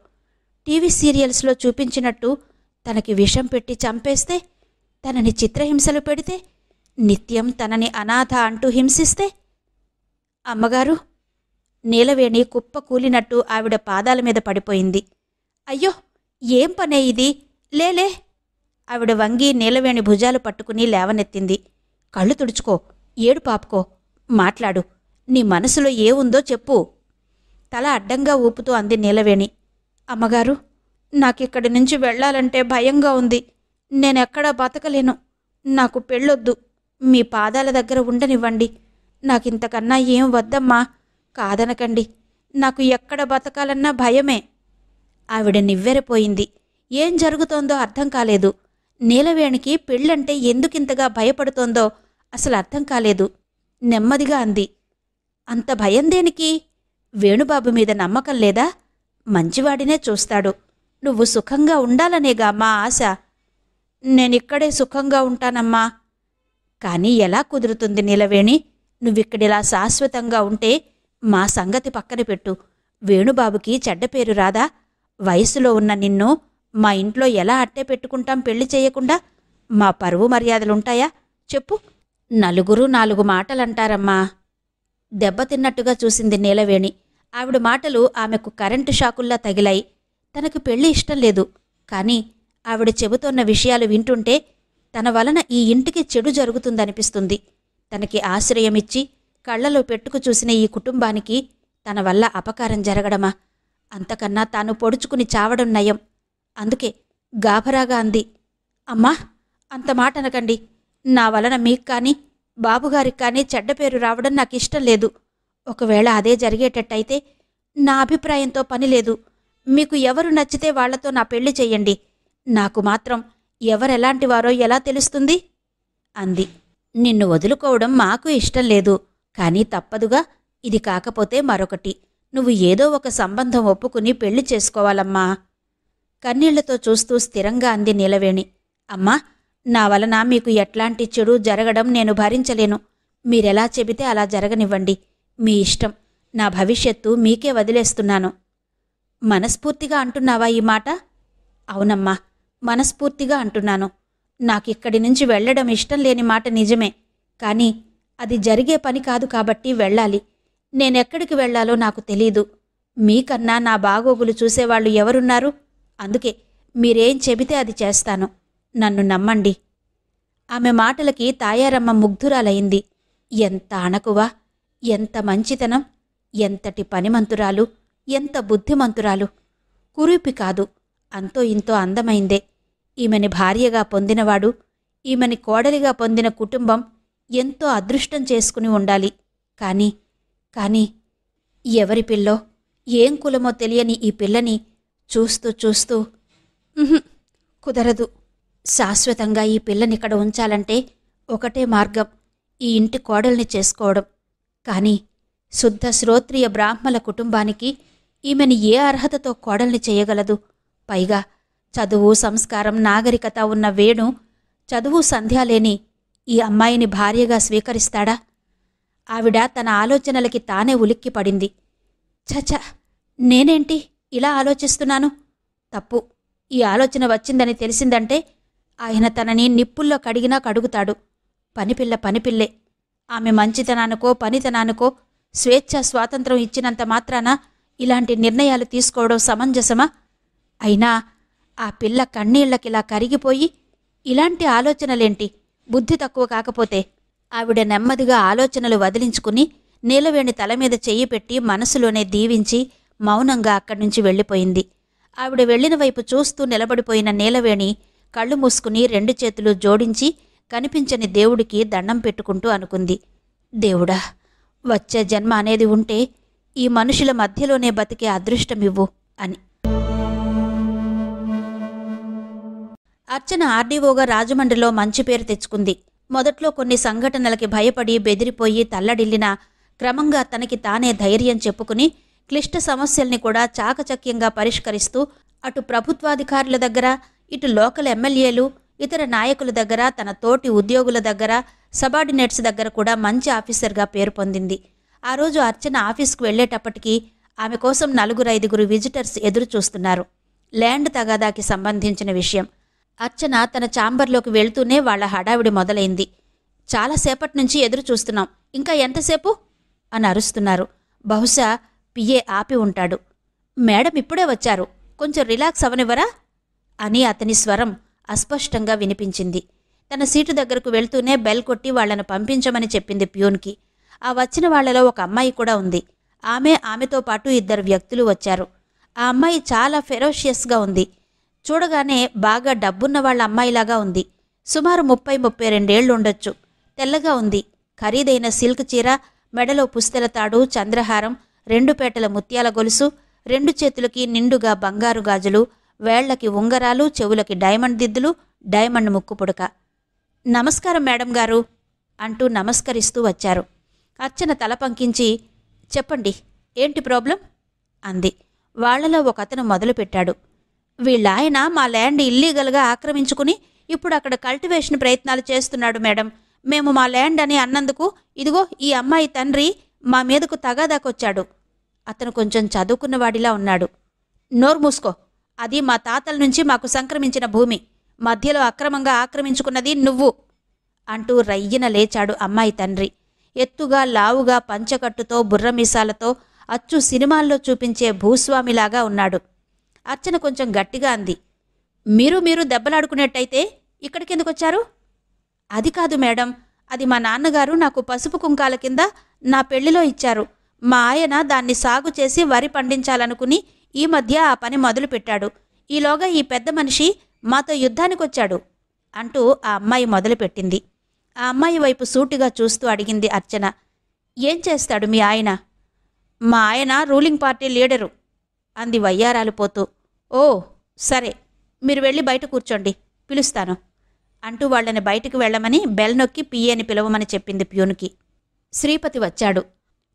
టీవీ సీరియల్స్లో చూపించినట్టు తనకి విషం పెట్టి చంపేస్తే, తనని చిత్రహింసలు పెడితే, నిత్యం తనని అనాథ అంటూ హింసిస్తే. అమ్మగారు. నీలవేణి కుప్ప కూలినట్టు ఆవిడ పాదాల మీద పడిపోయింది. అయ్యో, ఏం పనే ఇది? లేలే. ఆవిడ వంగి నీలవేణి భుజాలు పట్టుకుని లేవనెత్తింది. కళ్ళు తుడుచుకో, ఏడు పాపుకో, మాట్లాడు, నీ మనసులో ఏవుందో చెప్పు. తల అడ్డంగా ఊపుతూ అంది నీలవేణి. అమ్మగారు, నాకిక్కడి నుంచి వెళ్లాలంటే భయంగా ఉంది. నేనెక్కడా బతకలేను. నాకు పెళ్ళొద్దు. మీ పాదాల దగ్గర ఉండనివ్వండి. నాకింతకన్నా ఏం వద్దమ్మా. కాదనకండి. నాకు ఎక్కడ బతకాలన్నా భయమే. ఆవిడ నివ్వెరపోయింది. ఏం జరుగుతోందో అర్థం కాలేదు. నీలవేణికి పెళ్ళంటే ఎందుకింతగా భయపడుతోందో అసలు అర్థం కాలేదు. నెమ్మదిగా అంది. అంత భయం దేనికి? వేణుబాబు మీద నమ్మకం లేదా? మంచివాడినే చూస్తాడు. నువ్వు సుఖంగా ఉండాలనేగా మా ఆశ. నేనిక్కడే సుఖంగా ఉంటానమ్మా. కానీ ఎలా కుదురుతుంది నీలవేణి? నువ్విక్కడిలా శాశ్వతంగా ఉంటే మా సంగతి పక్కన పెట్టు. వేణుబాబుకి చెడ్డపేరు రాదా? వయసులో ఉన్న నిన్ను మా ఇంట్లో ఎలా అట్టే పెట్టుకుంటాం పెళ్లి చేయకుండా? మా పరువు మర్యాదలుంటాయా చెప్పు? నలుగురు 4 మాటలంటారమ్మా. దెబ్బతిన్నట్టుగా చూసింది నీలవేణి. ఆవిడ మాటలు ఆమెకు కరెంటు షాకుల్లా తగిలాయి. తనకు పెళ్లి ఇష్టం లేదు. కానీ ఆవిడ చెబుతోన్న విషయాలు వింటుంటే తన వలన ఈ ఇంటికి చెడు జరుగుతుందనిపిస్తుంది. తనకి ఆశ్రయమిచ్చి కళ్లలో పెట్టుకు చూసిన ఈ కుటుంబానికి తన వల్ల అపకారం జరగడమా? అంతకన్నా తాను పొడుచుకుని చావడం నయం. అందుకే గాభరాగా అంది. అమ్మా, అంత మాట అనకండి. నా వలన మీకు కానీ బాబుగారికి కానీ చెడ్డపేరు రావడం నాకిష్టం లేదు. ఒకవేళ అదే జరిగేటట్టయితే నా అభిప్రాయంతో పనిలేదు. మీకు ఎవరు నచ్చితే వాళ్లతో నా పెళ్లి చెయ్యండి. నాకు మాత్రం ఎవరెలాంటివారో ఎలా తెలుస్తుంది? అంది. నిన్ను వదులుకోవడం మాకు ఇష్టం లేదు. కానీ తప్పదుగా. ఇది కాకపోతే మరొకటి. నువ్వు ఏదో ఒక సంబంధం ఒప్పుకుని పెళ్లి చేసుకోవాలమ్మా. కన్నీళ్లతో చూస్తూ స్థిరంగా అంది నీలవేణి. అమ్మా, నా వలన మీకు ఎట్లాంటి చెడు జరగడం నేను భరించలేను. మీరెలా చెబితే అలా జరగనివ్వండి. మీ ఇష్టం. నా భవిష్యత్తు మీకే వదిలేస్తున్నాను. మనస్ఫూర్తిగా అంటున్నావా ఈ మాట? అవునమ్మా, మనస్ఫూర్తిగా అంటున్నాను. నాకిక్కడి నుంచి వెళ్లడం ఇష్టం లేని మాట నిజమే. కానీ అది జరిగే పని కాదు కాబట్టి వెళ్ళాలి. నేనెక్కడికి వెళ్లాలో నాకు తెలీదు. మీకన్నా నా బాగోగులు చూసేవాళ్లు ఎవరున్నారు? అందుకే మీరేం చెబితే అది చేస్తాను. నన్ను నమ్మండి. ఆమె మాటలకి తాయారమ్మ ముగ్ధురాలయింది. ఎంత అణకువా, ఎంత మంచితనం, ఎంతటి పనిమంతురాలు, ఎంత బుద్ధిమంతురాలు. కురూపి కాదు, అంతో ఇంతో అందమైందే. ఈమెని భార్యగా పొందినవాడు, ఈమెని కోడలిగా పొందిన కుటుంబం ఎంతో అదృష్టం చేసుకుని ఉండాలి. కానీ ఎవరి పిల్లో, ఏం కులమో తెలియని ఈ పిల్లని చూస్తూ చూస్తూ కుదరదు. శాశ్వతంగా ఈ పిల్లనిక్కడ ఉంచాలంటే ఒకటే మార్గం, ఈ ఇంటి కోడల్ని చేసుకోవడం. కానీ శుద్ధ శ్రోత్రియ బ్రాహ్మల కుటుంబానికి ఈమెని ఏ అర్హతతో కోడల్ని చేయగలదు? పైగా చదువు, సంస్కారం, నాగరికత ఉన్న వేణు చదువు సంధ్యా లేని ఈ అమ్మాయిని భార్యగా స్వీకరిస్తాడా? ఆవిడ తన ఆలోచనలకి తానే ఉలిక్కిపడింది. చచ, నేనేంటి ఇలా ఆలోచిస్తున్నాను? తప్పు. ఈ ఆలోచన వచ్చిందని తెలిసిందంటే ఆయన తనని నిప్పుల్లో కడిగినా కడుగుతాడు. పనిపిల్లే. ఆమె మంచితనానికో పనితనానికో స్వేచ్ఛ స్వాతంత్రం ఇచ్చినంత మాత్రాన ఇలాంటి నిర్ణయాలు తీసుకోవడం సమంజసమా? అయినా ఆ పిల్ల కన్నీళ్లకిలా కరిగిపోయి ఇలాంటి ఆలోచనలేంటి? బుద్ధి తక్కువ కాకపోతే. ఆవిడ నెమ్మదిగా ఆలోచనలు వదిలించుకుని నీలవేణి తలమీద చెయ్యి పెట్టి మనసులోనే దీవించి మౌనంగా అక్కడ్నుంచి వెళ్ళిపోయింది. ఆవిడ వెళ్లిన వైపు చూస్తూ నిలబడిపోయిన నీలవేణి కళ్ళు మూసుకుని 2 చేతులు జోడించి కనిపించని దేవుడికి దండం పెట్టుకుంటూ అనుకుంది. దేవుడా, వచ్చే జన్మ అనేది ఉంటే ఈ మనుషుల మధ్యలోనే బతికే అదృష్టమివ్వు అని. అర్చన ఆర్డీఓగా రాజమండ్రిలో మంచి పేరు తెచ్చుకుంది. మొదట్లో కొన్ని సంఘటనలకి భయపడి బెదిరిపోయి తల్లడిల్లినా క్రమంగా తనకి తానే ధైర్యం చెప్పుకుని క్లిష్ట సమస్యల్ని కూడా చాకచక్యంగా పరిష్కరిస్తూ అటు ప్రభుత్వాధికారుల దగ్గర, ఇటు లోకల్ ఎమ్మెల్యేలు, ఇతర నాయకుల దగ్గర, తన తోటి ఉద్యోగుల దగ్గర, సబార్డినేట్స్ దగ్గర కూడా మంచి ఆఫీసర్గా పేరు పొందింది. ఆ రోజు అర్చన ఆఫీస్కు వెళ్లేటప్పటికీ ఆమె కోసం 4-5 విజిటర్స్ ఎదురు చూస్తున్నారు. ల్యాండ్ తగాదాకి సంబంధించిన విషయం. అర్చన తన ఛాంబర్లోకి వెళ్తూనే వాళ్ల హడావిడి మొదలైంది. చాలాసేపటి నుంచి ఎదురు చూస్తున్నాం, ఇంకా ఎంతసేపు అని అరుస్తున్నారు. బహుశా పిఏ ఆపి ఉంటాడు. మేడం ఇప్పుడే వచ్చారు, కొంచెం రిలాక్స్ అవనివ్వరా అని అతని స్వరం అస్పష్టంగా వినిపించింది. తన సీటు దగ్గరకు వెళ్తూనే బెల్ కొట్టి వాళ్లను పంపించమని చెప్పింది ప్యూన్కి. ఆ వచ్చిన వాళ్లలో ఒక అమ్మాయి కూడా ఉంది. ఆమెతో పాటు 2 వ్యక్తులు వచ్చారు. ఆ అమ్మాయి చాలా ఫెరోషియస్గా ఉంది. చూడగానే బాగా డబ్బున్న వాళ్ళ అమ్మాయిలాగా ఉంది. సుమారు 30-32 ఏళ్లుండొచ్చు. తెల్లగా ఉంది. ఖరీదైన సిల్క్ చీర, మెడలో పుస్తెల తాడు, చంద్రహారం, 2 పేటల ముత్యాల గొలుసు, 2 చేతులకి నిండుగా బంగారు గాజులు, వేళ్లకి ఉంగరాలు, చెవులకి డైమండ్ దిద్దులు, డైమండ్ ముక్కు పుడక. నమస్కారం మేడం గారు అంటూ నమస్కరిస్తూ వచ్చారు. అర్చన తల పంకించి, చెప్పండి, ఏంటి ప్రాబ్లం అంది. వాళ్లలో ఒకతను మొదలుపెట్టాడు. వీళ్ళాయన మా ల్యాండ్ ఇల్లీగల్గా ఆక్రమించుకుని ఇప్పుడు అక్కడ కల్టివేషన్ ప్రయత్నాలు చేస్తున్నాడు మేడం. మేము మా ల్యాండ్ అని అన్నందుకు ఇదిగో ఈ అమ్మాయి తండ్రి మా మీదకు తగాదాకొచ్చాడు. అతను కొంచెం చదువుకున్నవాడిలా ఉన్నాడు. నోరు మూసుకో, అది మా తాతల నుంచి మాకు సంక్రమించిన భూమి. మధ్యలో అక్రమంగా ఆక్రమించుకున్నది నువ్వు అంటూ రయ్యన లేచాడు అమ్మాయి తండ్రి. ఎత్తుగా, లావుగా, పంచకట్టుతో, బుర్రమీసాలతో, అచ్చు సినిమాల్లో చూపించే భూస్వామిలాగా ఉన్నాడు. అర్చన కొంచెం గట్టిగా అంది. మీరు దెబ్బలాడుకునేట్టయితే ఇక్కడికెందుకొచ్చారు? అది కాదు మేడం, అది మా నాన్నగారు నాకు పసుపు కుంకాల కింద నా పెళ్లిలో ఇచ్చారు. మా ఆయన దాన్ని సాగు చేసి వరి పండించాలనుకుని ఈ మధ్య ఆ పని మొదలుపెట్టాడు. ఈలోగా ఈ పెద్ద మనిషి మాతో యుద్ధానికొచ్చాడు అంటూ ఆ అమ్మాయి మొదలుపెట్టింది. ఆ అమ్మాయి వైపు సూటిగా చూస్తూ అడిగింది అర్చన. ఏం చేస్తాడు మీ ఆయన? మా ఆయన రూలింగ్ పార్టీ లీడరు అంది వయ్యారాలు పోతూ. ఓ సరే, మీరు వెళ్ళి బయట కూర్చోండి, పిలుస్తాను అంటూ వాళ్లని బయటికి వెళ్లమని బెల్ నొక్కి పిఏని పిలవమని చెప్పింది ప్యూన్కి. శ్రీపతి వచ్చాడు.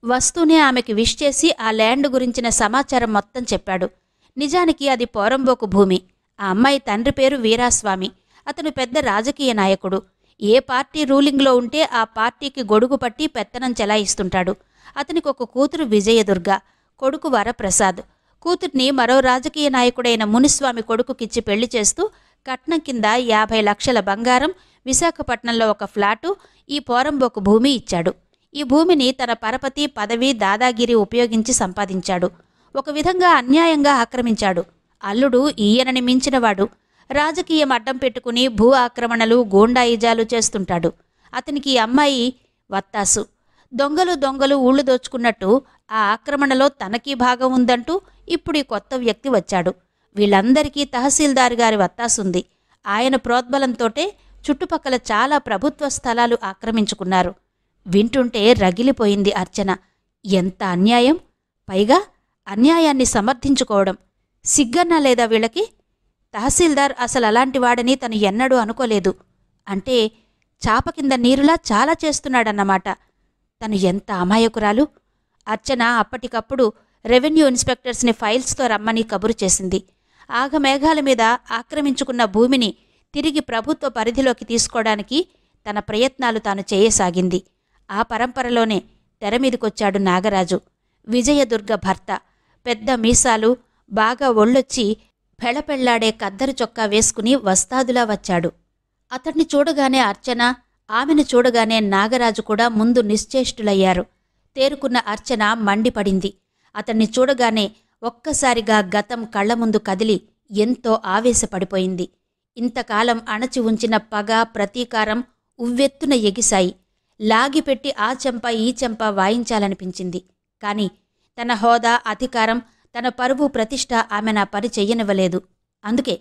వస్తూనే ఆమెకి విష్ చేసి ఆ ల్యాండ్ గురించిన సమాచారం మొత్తం చెప్పాడు. నిజానికి అది పోరంబోకు భూమి. ఆ అమ్మాయి తండ్రి పేరు వీరాస్వామి. అతను పెద్ద రాజకీయ నాయకుడు. ఏ పార్టీ రూలింగ్లో ఉంటే ఆ పార్టీకి గొడుగు పట్టి పెత్తనం చెలాయిస్తుంటాడు. అతనికి ఒక కూతురు విజయదుర్గ, కొడుకు వరప్రసాద్. కూతుర్ని మరో రాజకీయ నాయకుడైన మునిస్వామి కొడుకుకిచ్చి పెళ్లి చేస్తూ కట్నం కింద 50 లక్షల బంగారం, విశాఖపట్నంలో ఒక ఫ్లాటు, ఈ పోరంబోకు భూమి ఇచ్చాడు. ఈ భూమిని తన పరపతి, పదవి, దాదాగిరి ఉపయోగించి సంపాదించాడు. ఒక విధంగా అన్యాయంగా ఆక్రమించాడు. అల్లుడు ఈయనని మించినవాడు. రాజకీయం అడ్డం పెట్టుకుని భూ ఆక్రమణలు, గూండాయిజాలు చేస్తుంటాడు. అతనికి ఈ అమ్మాయి వత్తాసు. దొంగలు ఊళ్ళు దోచుకున్నట్టు ఆ ఆక్రమణలో తనకీ భాగం ఉందంటూ ఇప్పుడు ఈ కొత్త వ్యక్తి వచ్చాడు. వీళ్ళందరికీ తహసీల్దార్ గారి వత్తాసుంది. ఆయన ప్రోద్బలంతోటే చుట్టుపక్కల చాలా ప్రభుత్వ స్థలాలు ఆక్రమించుకున్నారు. వింటుంటే రగిలిపోయింది అర్చన. ఎంత అన్యాయం! పైగా అన్యాయాన్ని సమర్థించుకోవడం. సిగ్గన్నా లేదా వీళ్ళకి? తహసీల్దార్ అసలు అలాంటివాడని తను ఎన్నడూ అనుకోలేదు. అంటే చాప కింద నీరులా చాలా చేస్తున్నాడన్నమాట. తను ఎంత అమాయకురాలు! అర్చన అప్పటికప్పుడు రెవెన్యూ ఇన్స్పెక్టర్స్ని ఫైల్స్తో రమ్మని కబురు చేసింది. ఆగమేఘాల మీద ఆక్రమించుకున్న భూమిని తిరిగి ప్రభుత్వ పరిధిలోకి తీసుకోవడానికి తన ప్రయత్నాలు తాను చేయసాగింది. ఆ పరంపరలోనే తెరమీదికొచ్చాడు నాగరాజు, విజయదుర్గ భర్త. పెద్ద మీసాలు, బాగా ఒళ్ళొచ్చి పెళపెళ్లాడే కద్దరు చొక్కా వేసుకుని వస్తాదులా వచ్చాడు. అతన్ని చూడగానే అర్చన, ఆమెను చూడగానే నాగరాజు కూడా ముందు నిశ్చేష్టులయ్యారు. తేరుకున్న అర్చన మండిపడింది. అతన్ని చూడగానే ఒక్కసారిగా గతం కళ్ల ముందు కదిలి ఎంతో ఆవేశపడిపోయింది. ఇంతకాలం అణచి ఉంచిన పగ, ప్రతీకారం ఉవ్వెత్తున ఎగిశాయి. లాగిపెట్టి ఆ చెంప ఈ చెంప వాయించాలనిపించింది. కాని తన హోదా, అధికారం, తన పరువు, ప్రతిష్ట ఆమె నా పని చెయ్యనివ్వలేదు. అందుకే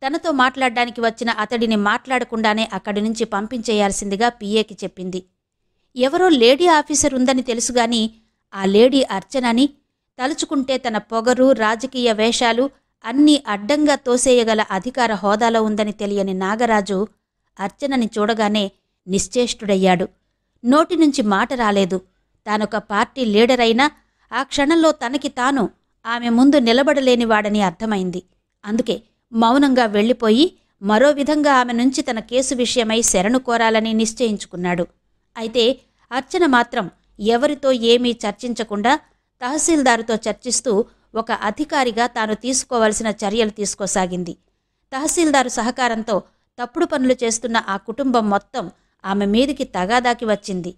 తనతో మాట్లాడ్డానికి వచ్చిన అతడిని మాట్లాడకుండానే అక్కడి నుంచి పంపించేయాల్సిందిగా పిఏకి చెప్పింది. ఎవరో లేడీ ఆఫీసర్ ఉందని తెలుసుగాని ఆ లేడీ అర్చనని, తలుచుకుంటే తన పొగరు, రాజకీయ వేషాలు అన్నీ అడ్డంగా తోసేయగల అధికార హోదాలో ఉందని తెలియని నాగరాజు అర్చనని చూడగానే నిశ్చేష్టుడయ్యాడు. నోటి నుంచి మాట రాలేదు. తానొక పార్టీ లీడరైనా ఆ క్షణంలో తనకి తాను ఆమె ముందు నిలబడలేనివాడని అర్థమైంది. అందుకే మౌనంగా వెళ్ళిపోయి మరో విధంగా ఆమె నుంచి తన కేసు విషయమై శరణు కోరాలని నిశ్చయించుకున్నాడు. అయితే అర్చన మాత్రం ఎవరితో ఏమీ చర్చించకుండా తహసీల్దారుతో చర్చిస్తూ ఒక అధికారిగా తాను తీసుకోవలసిన చర్యలు తీసుకోసాగింది. తహసీల్దారు సహకారంతో తప్పుడు పనులు చేస్తున్న ఆ కుటుంబం మొత్తం ఆమె మీదికి తగాదాకి వచ్చింది.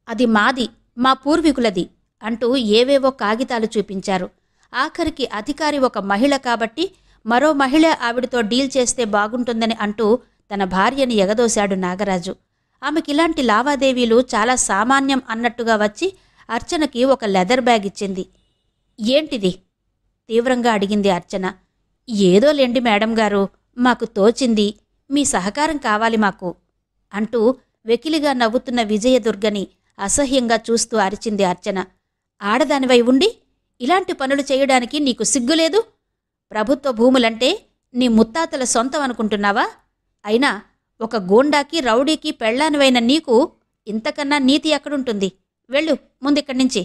అది మాది, మా పూర్వీకులది అంటూ ఏవేవో కాగితాలు చూపించారు. ఆఖరికి అధికారి ఒక మహిళ కాబట్టి మరో మహిళ ఆవిడతో డీల్ చేస్తే బాగుంటుందని అంటూ తన భార్యని ఎగదోశాడు నాగరాజు. ఆమెకిలాంటి లావాదేవీలు చాలా సామాన్యం అన్నట్టుగా వచ్చి అర్చనకి ఒక లెదర్ బ్యాగ్ ఇచ్చింది. ఏంటిది? తీవ్రంగా అడిగింది అర్చన. ఏదో లేండి మేడం గారు, మాకు తోచింది, మీ సహకారం కావాలి మాకు అంటూ వెకిలిగా నవ్వుతున్న విజయదుర్గని అసహ్యంగా చూస్తూ అరిచింది అర్చన. ఆడదానివై ఉండి ఇలాంటి పనులు చేయడానికి నీకు సిగ్గులేదు? ప్రభుత్వ భూములంటే నీ ముత్తాతల సొంతం అనుకుంటున్నావా? అయినా ఒక గూండాకి రౌడీకి పెళ్ళానివైన నీకు ఇంతకన్నా నీతి ఎక్కడుంటుంది? వెళ్ళు ముందిక్కడి నుంచి.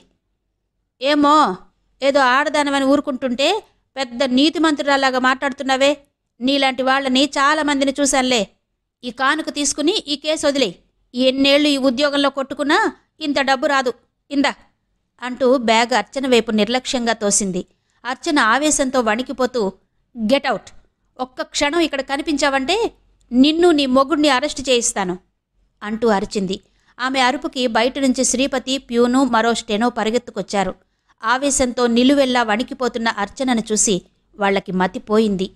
ఏమో ఏదో ఆడదానివని ఊరుకుంటుంటే పెద్ద నీతిమంతురాలాగా మాట్లాడుతున్నావే. నీలాంటి వాళ్ళని చాలామందిని చూశానులే. ఈ కానుక తీసుకుని ఈ కేసు వదిలేయి. ఎన్నేళ్లు ఈ ఉద్యోగంలో కొట్టుకున్నా ఇంత డబ్బు రాదు, ఇందా అంటూ బ్యాగ్ అర్చన వైపు నిర్లక్ష్యంగా తోసింది. అర్చన ఆవేశంతో వణికిపోతూ, గెటౌట్! ఒక్క క్షణం ఇక్కడ కనిపించావంటే నిన్ను నీ మొగుడిని అరెస్టు చేయిస్తాను అంటూ అరిచింది. ఆమె అరుపుకి బయట నుంచి శ్రీపతి, ప్యూను, మరో స్టెనో పరిగెత్తుకొచ్చారు. ఆవేశంతో నిలువెల్లా వణికిపోతున్న అర్చనను చూసి వాళ్లకి మతిపోయింది.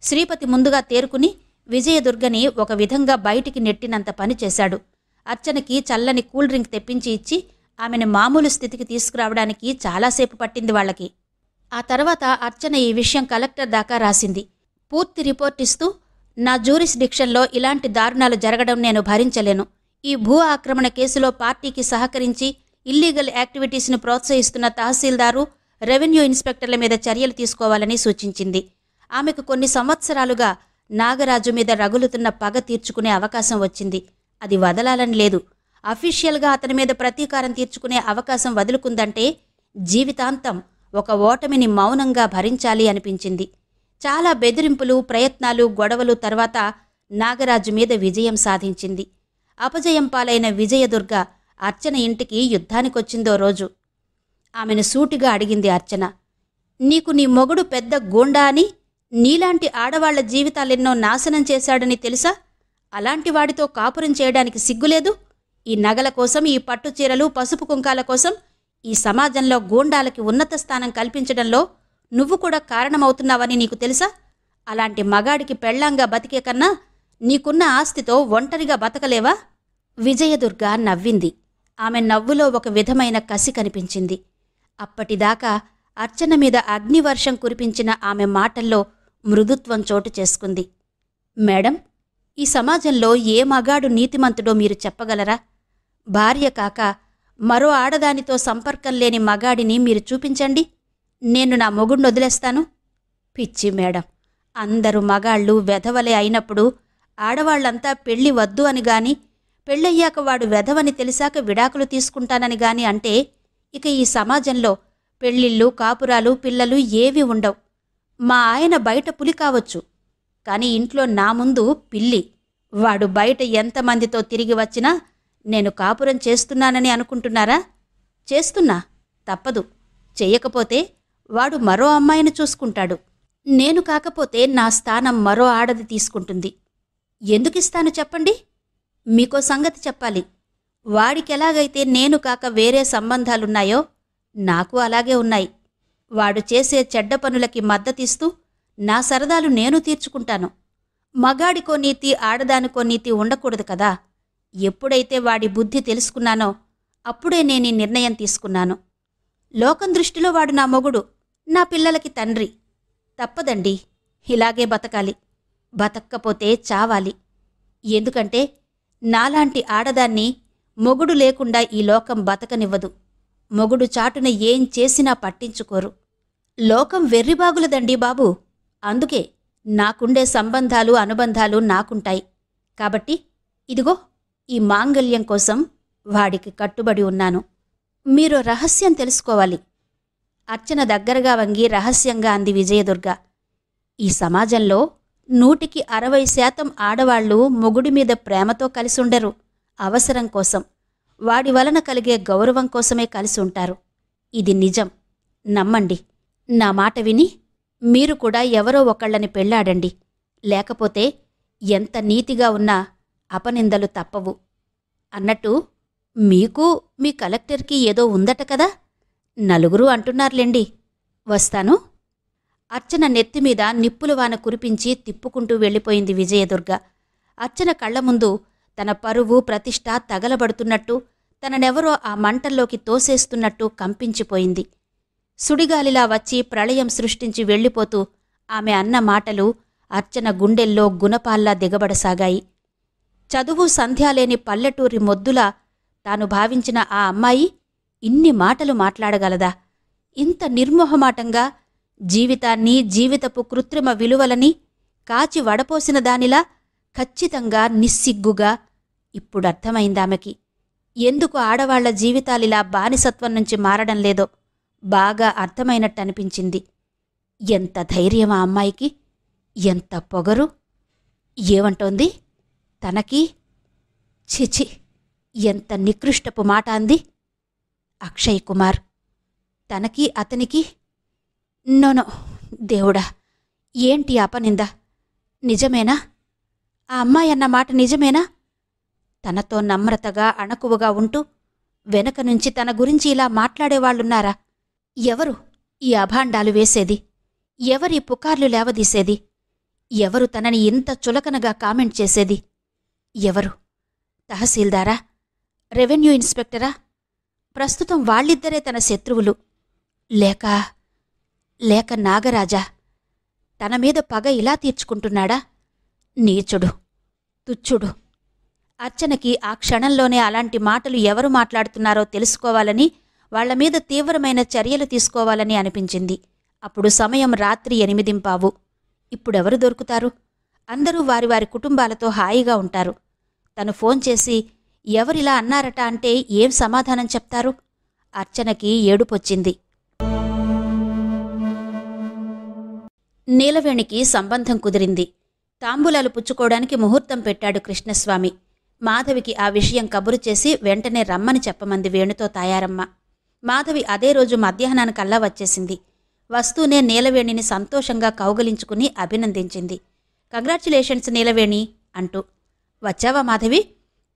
శ్రీపతి ముందుగా తేరుకుని విజయదుర్గని ఒక విధంగా బయటికి నెట్టినంత పని చేశాడు. అర్చనకి చల్లని కూల్ డ్రింక్ తెప్పించి ఇచ్చి ఆమెను మామూలు స్థితికి తీసుకురావడానికి చాలాసేపు పట్టింది వాళ్లకి. ఆ తర్వాత అర్చన ఈ విషయం కలెక్టర్ దాకా రాసింది. పూర్తి రిపోర్ట్ ఇస్తూ, నా జ్యూరిస్డిక్షన్లో ఇలాంటి దారుణాలు జరగడం నేను భరించలేను. ఈ భూ ఆక్రమణ కేసులో పార్టీకి సహకరించి ఇల్లీగల్ యాక్టివిటీస్ను ప్రోత్సహిస్తున్న తహసీల్దారు, రెవెన్యూ ఇన్స్పెక్టర్ల మీద చర్యలు తీసుకోవాలని సూచించింది. ఆమెకు కొన్ని సంవత్సరాలుగా నాగరాజు మీద రగులుతున్న పగ తీర్చుకునే అవకాశం వచ్చింది. అది వదలాలని లేదు. అఫీషియల్గా అతని మీద ప్రతీకారం తీర్చుకునే అవకాశం వదులుకుందంటే జీవితాంతం ఒక ఓటమిని మౌనంగా భరించాలి అనిపించింది. చాలా బెదిరింపులు, ప్రయత్నాలు, గొడవలు తర్వాత నాగరాజు మీద విజయం సాధించింది. అపజయం పాలైన విజయదుర్గ అర్చన ఇంటికి యుద్ధానికొచ్చిందో రోజు. ఆమెను సూటిగా అడిగింది అర్చన. నీకు నీ మొగుడు పెద్ద గూండా అని, నీలాంటి ఆడవాళ్ల జీవితాలెన్నో నాశనం చేశాడని తెలుసా? అలాంటి వాడితో కాపురం చేయడానికి సిగ్గులేదు? ఈ నగల కోసం, ఈ పట్టుచీరలు, పసుపు కుంకాల కోసం ఈ సమాజంలో గూండాలకి ఉన్నత స్థానం కల్పించడంలో నువ్వు కూడా కారణమవుతున్నావని నీకు తెలుసా? అలాంటి మగాడికి పెళ్లాంగా బతికే కన్నా నీకున్న ఆస్తితో ఒంటరిగా బతకలేవా? విజయదుర్గ నవ్వింది. ఆమె నవ్వులో ఒక విధమైన కసి కనిపించింది. అప్పటిదాకా అర్చన మీద అగ్నివర్షం కురిపించిన ఆమె మాటల్లో మృదుత్వం చోటు చేసుకుంది. మేడం, ఈ సమాజంలో ఏ మగాడు నీతిమంతుడో మీరు చెప్పగలరా? భార్య కాక మరో ఆడదానితో సంపర్కం లేని మగాడిని మీరు చూపించండి, నేను నా మొగుడిని వదిలేస్తాను. పిచ్చి మేడం, అందరూ మగాళ్ళు వెధవలే అయినప్పుడు ఆడవాళ్లంతా పెళ్లి వద్దు అని గాని, పెళ్ళయ్యాక వాడు వెధవని తెలిసాక విడాకులు తీసుకుంటానని గాని అంటే ఇక ఈ సమాజంలో పెళ్ళిళ్ళు, కాపురాలు, పిల్లలు ఏవీ ఉండవు. మా ఆయన బయట పులి కావచ్చు, కాని ఇంట్లో నా ముందు పిల్లి. వాడు బయట ఎంతమందితో తిరిగి వచ్చినా నేను కాపురం చేస్తున్నానని అనుకుంటున్నారా? చేస్తున్నా, తప్పదు. చెయ్యకపోతే వాడు మరో అమ్మాయిని చూసుకుంటాడు. నేను కాకపోతే నా స్థానం మరో ఆడది తీసుకుంటుంది. ఎందుకిస్తాను చెప్పండి? మీకో సంగతి చెప్పాలి. వాడికెలాగైతే నేను కాక వేరే సంబంధాలున్నాయో నాకు అలాగే ఉన్నాయి. వాడు చేసే చెడ్డ పనులకి మద్దతిస్తూ నా సరదాలు నేను తీర్చుకుంటాను. మగాడికో నీతి, ఆడదానికో నీతి ఉండకూడదు కదా. ఎప్పుడైతే వాడి బుద్ధి తెలుసుకున్నానో అప్పుడే నేను ఈ నిర్ణయం తీసుకున్నాను. లోకం దృష్టిలో వాడు నా మొగుడు, నా పిల్లలకి తండ్రి. తప్పదండి, ఇలాగే బతకాలి. బతక్కపోతే చావాలి. ఎందుకంటే నాలాంటి ఆడదాన్ని మొగుడు లేకుండా ఈ లోకం బతకనివ్వదు. మొగుడు చాటున ఏం చేసినా పట్టించుకోరు. లోకం వెర్రిబాగులదండి బాబు. అందుకే నాకుండే సంబంధాలు, అనుబంధాలు నాకుంటాయి. కాబట్టి ఇదిగో ఈ మాంగల్యం కోసం వాడికి కట్టుబడి ఉన్నాను. మీరు రహస్యం తెలుసుకోవాలి. అర్చన దగ్గరగా వంగి రహస్యంగా అంది విజయదుర్గ. ఈ సమాజంలో 160% ఆడవాళ్లు మొగుడి మీద ప్రేమతో కలిసుండరు. అవసరం కోసం, వాడి వలన కలిగే గౌరవం కోసమే కలిసి ఉంటారు. ఇది నిజం, నమ్మండి. నా మాట విని మీరు కూడా ఎవరో ఒకళ్ళని పెళ్లాడండి. లేకపోతే ఎంత నీతిగా ఉన్నా అపనిందలు తప్పవు. అన్నట్టు మీకు మీ కలెక్టర్కి ఏదో ఉందట కదా? నలుగురు అంటున్నారులేండి. వస్తాను. అర్చన నెత్తిమీద నిప్పులవాన కురిపించి తిప్పుకుంటూ వెళ్ళిపోయింది విజయదుర్గ. అర్చన కళ్ల ముందు తన పరువు ప్రతిష్ఠ తగలబడుతున్నట్టు, తననెవరో ఆ మంటల్లోకి తోసేస్తున్నట్టు కంపించిపోయింది. సుడిగాలిలా వచ్చి ప్రళయం సృష్టించి వెళ్ళిపోతూ ఆమె అన్న మాటలు అర్చన గుండెల్లో గుణపాల్లా దిగబడసాగాయి. చదువు సంధ్యాలేని పల్లెటూరి మొద్దులా తాను భావించిన ఆ అమ్మాయి ఇన్ని మాటలు మాట్లాడగలదా? ఇంత నిర్మోహమాటంగా జీవితాన్ని, జీవితపు కృత్రిమ విలువలని కాచి వడపోసిన దానిలా ఖచ్చితంగా, నిస్సిగ్గుగా. ఇప్పుడర్థమైందామెకి ఎందుకు ఆడవాళ్ల జీవితాలిలా బానిసత్వం నుంచి మారడం లేదో బాగా అర్థమైనట్టనిపించింది. ఎంత ధైర్యం ఆ అమ్మాయికి! ఎంత పొగరు! ఏమంటోంది తనకి? చిచి, ఎంత నికృష్టపు మాట అంది! అక్షయ్ కుమార్ తనకి అతనికి? నోనో, దేవుడా, ఏంటి అపనింద? నిజమేనా? ఆ అమ్మాయి అన్న మాట నిజమేనా? తనతో నమ్రతగా, అణకువగా ఉంటూ వెనక నుంచి తన గురించి ఇలా మాట్లాడేవాళ్లున్నారా? ఎవరు ఈ అభాండాలు వేసేది? ఎవరి పుకార్లు లేవదీసేది? ఎవరు తనని ఇంత చులకనగా కామెంట్ చేసేది? ఎవరు? తహసీల్దారా? రెవెన్యూ ఇన్స్పెక్టరా? ప్రస్తుతం వాళ్ళిద్దరే తన శత్రువులు. లేక నాగరాజా? తన మీద పగ ఇలా తీర్చుకుంటున్నాడా? నీచుడు, తుచ్చుడు. అర్చనకి ఆ క్షణంలోనే అలాంటి మాటలు ఎవరు మాట్లాడుతున్నారో తెలుసుకోవాలని, వాళ్లమీద తీవ్రమైన చర్యలు తీసుకోవాలని అనిపించింది. అప్పుడు సమయం రాత్రి 8:15. ఇప్పుడెవరు దొరుకుతారు? అందరూ వారి వారి కుటుంబాలతో హాయిగా ఉంటారు. తను ఫోన్ చేసి ఎవరిలా అన్నారట అంటే ఏం సమాధానం చెప్తారు? అర్చనకి ఏడుపొచ్చింది. నీలవేణికి సంబంధం కుదిరింది. తాంబూలాలు పుచ్చుకోవడానికి ముహూర్తం పెట్టాడు కృష్ణస్వామి. మాధవికి ఆ విషయం కబురు చేసి వెంటనే రమ్మని చెప్పమంది వేణుతో తాయారమ్మ. మాధవి అదే రోజు మధ్యాహ్నానికల్లా వచ్చేసింది. వస్తూనే నీలవేణిని సంతోషంగా కౌగలించుకుని అభినందించింది. కంగ్రాచ్యులేషన్స్ నీలవేణి అంటూ. వచ్చావా మాధవి?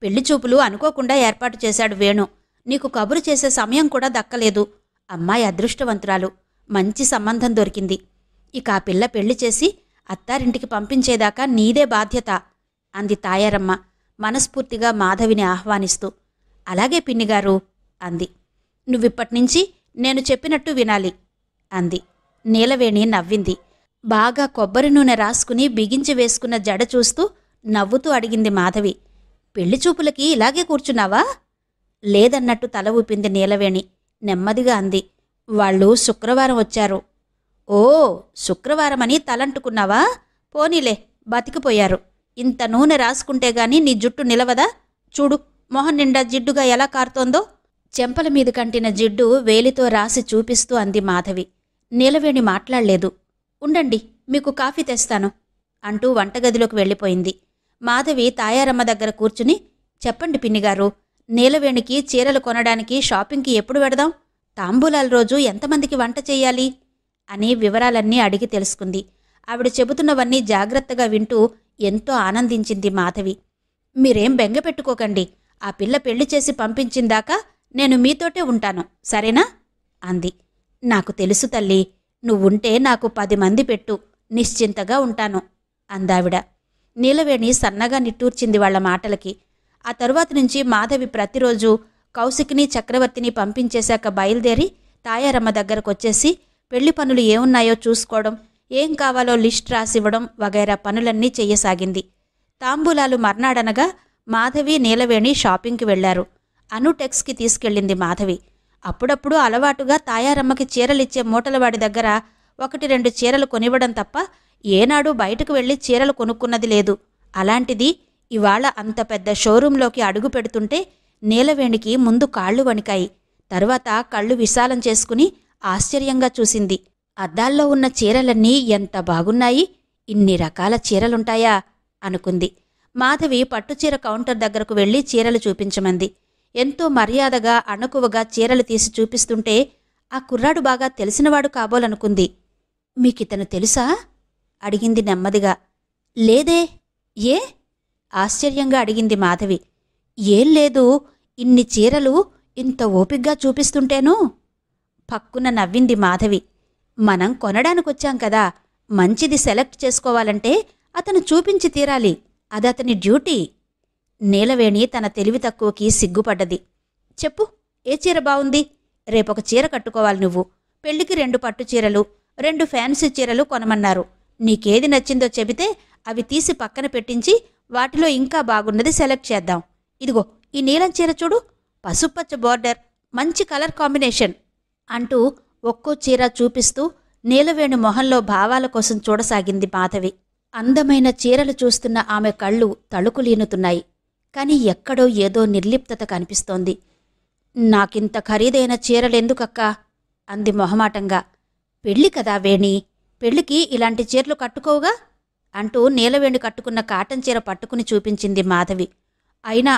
పెళ్లిచూపులు అనుకోకుండా ఏర్పాటు చేశాడు వేణు. నీకు కబురు చేసే సమయం కూడా దక్కలేదు. అమ్మాయి అదృష్టవంతురాలు. మంచి సంబంధం దొరికింది. ఇక ఆ పిల్ల పెళ్లి చేసి అత్తారింటికి పంపించేదాకా నీదే బాధ్యత అంది తాయారమ్మ మనస్ఫూర్తిగా మాధవిని ఆహ్వానిస్తూ. అలాగే పిన్నిగారు అంది. నువ్విప్పట్నుంచి నేను చెప్పినట్టు వినాలి అంది. నీలవేణి నవ్వింది. బాగా కొబ్బరి నూనె రాసుకుని బిగించి వేసుకున్న జడ చూస్తూ నవ్వుతూ అడిగింది మాధవి. పెళ్లిచూపులకి ఇలాగే కూర్చున్నావా? లేదన్నట్టు తల ఊపింది నీలవేణి. నెమ్మదిగా అంది. వాళ్ళు శుక్రవారం వచ్చారు. ఓ, శుక్రవారమని తలంటుకున్నావా? పోనీలే, బతికిపోయారు. ఇంత నూనె రాసుకుంటేగాని నీ జుట్టు నిలవదా? చూడు, మొహం నిండా జిడ్డుగా ఎలా కారుతోందో. చెంపల మీద కంటిన జిడ్డు వేలితో రాసి చూపిస్తూ అంది మాధవి. నీలవేణి మాట్లాడలేదు. ఉండండి, మీకు కాఫీ తెస్తాను అంటూ వంటగదిలోకి వెళ్ళిపోయింది. మాధవి తాయారమ్మ దగ్గర కూర్చుని, చెప్పండి పిన్నిగారు, నీలవేణికి చీరలు కొనడానికి షాపింగ్కి ఎప్పుడు వెడదాం? తాంబూలాల రోజు ఎంతమందికి వంట చెయ్యాలి అని వివరాలన్నీ అడిగి తెలుసుకుంది. ఆవిడ చెబుతున్నవన్నీ జాగ్రత్తగా వింటూ ఎంతో ఆనందించింది మాధవి. మీరేం బెంగపెట్టుకోకండి. ఆ పిల్ల పెళ్లి చేసి పంపించిందాకా నేను మీతోటే ఉంటాను, సరేనా అంది. నాకు తెలుసు తల్లి, నువ్వుంటే నాకు 10 మంది పెట్టు, నిశ్చింతగా ఉంటాను అందావిడ. నీలవేణి సన్నగా నిట్టూర్చింది వాళ్ల మాటలకి. ఆ తరువాత నుంచి మాధవి ప్రతిరోజు కౌశికిని, చక్రవర్తిని పంపించేశాక బయలుదేరి తాయారమ్మ దగ్గరకొచ్చేసి పెళ్లి పనులు ఏమున్నాయో చూసుకోవడం, ఏం కావాలో లిస్ట్ రాసివ్వడం వగైరా పనులన్నీ చెయ్యసాగింది. తాంబూలాలు మర్నాడనగా మాధవి, నీలవేణి షాపింగ్కి వెళ్లారు. అనుటెక్స్కి తీసుకెళ్ళింది మాధవి. అప్పుడప్పుడు అలవాటుగా తాయారమ్మకి చీరలిచ్చే మూటలవాడి దగ్గర 1-2 చీరలు కొనివ్వడం తప్ప ఏనాడు బయటకు వెళ్లి చీరలు కొనుక్కున్నది లేదు. అలాంటిది ఇవాళ అంత పెద్ద షోరూంలోకి అడుగు పెడుతుంటే నీలవేణికి ముందు కాళ్లు వణికాయి. తరువాత కళ్ళు విశాలం చేసుకుని ఆశ్చర్యంగా చూసింది. అద్దాల్లో ఉన్న చీరలన్నీ ఎంత బాగున్నాయి! ఇన్ని రకాల చీరలుంటాయా అనుకుంది. మాధవి పట్టుచీర కౌంటర్ దగ్గరకు వెళ్లి చీరలు చూపించమంది. ఎంతో మర్యాదగా, అణకువగా చీరలు తీసి చూపిస్తుంటే ఆ కుర్రాడు బాగా తెలిసినవాడు కాబోలనుకుంది. మీకితను తెలుసా అడిగింది నెమ్మదిగా. లేదే. ఏ? ఆశ్చర్యంగా అడిగింది మాధవి. ఏం లేదు, ఇన్ని చీరలు ఇంత ఓపిగ్గా చూపిస్తుంటేనూ. పక్కున నవ్వింది మాధవి. మనం కొనడానికొచ్చాం కదా, మంచిది సెలెక్ట్ చేసుకోవాలంటే అతను చూపించి తీరాలి. అదతని డ్యూటీ. నీలవేణి తన తెలివి తక్కువకి సిగ్గుపడ్డది. చెప్పు, ఏ చీర బావుంది? రేపొక చీర కట్టుకోవాలి నువ్వు. పెళ్లికి 2 పట్టు చీరలు, 2 ఫ్యాన్సీ చీరలు కొనమన్నారు. నీకేది నచ్చిందో చెబితే అవి తీసి పక్కన పెట్టించి వాటిలో ఇంకా బాగున్నది సెలెక్ట్ చేద్దాం. ఇదిగో ఈ నీలం చీర చూడు, పసుపచ్చ బోర్డర్, మంచి కలర్ కాంబినేషన్ అంటూ ఒక్కో చీర చూపిస్తూ నీలవేణి మొహంలో భావాల కోసం చూడసాగింది మాధవి. అందమైన చీరలు చూస్తున్న ఆమె కళ్ళు తళుకులీనుతున్నాయి. కాని ఎక్కడో ఏదో నిర్లిప్తత కనిపిస్తోంది. నాకింత ఖరీదైన చీరలెందుకక్కా అంది మొహమాటంగా. పెళ్లి కదా వేణి, పెళ్లికి ఇలాంటి చీరలు కట్టుకోవుగా అంటూ నీలవేణి కట్టుకున్న కాటన్ చీర పట్టుకుని చూపించింది మాధవి. అయినా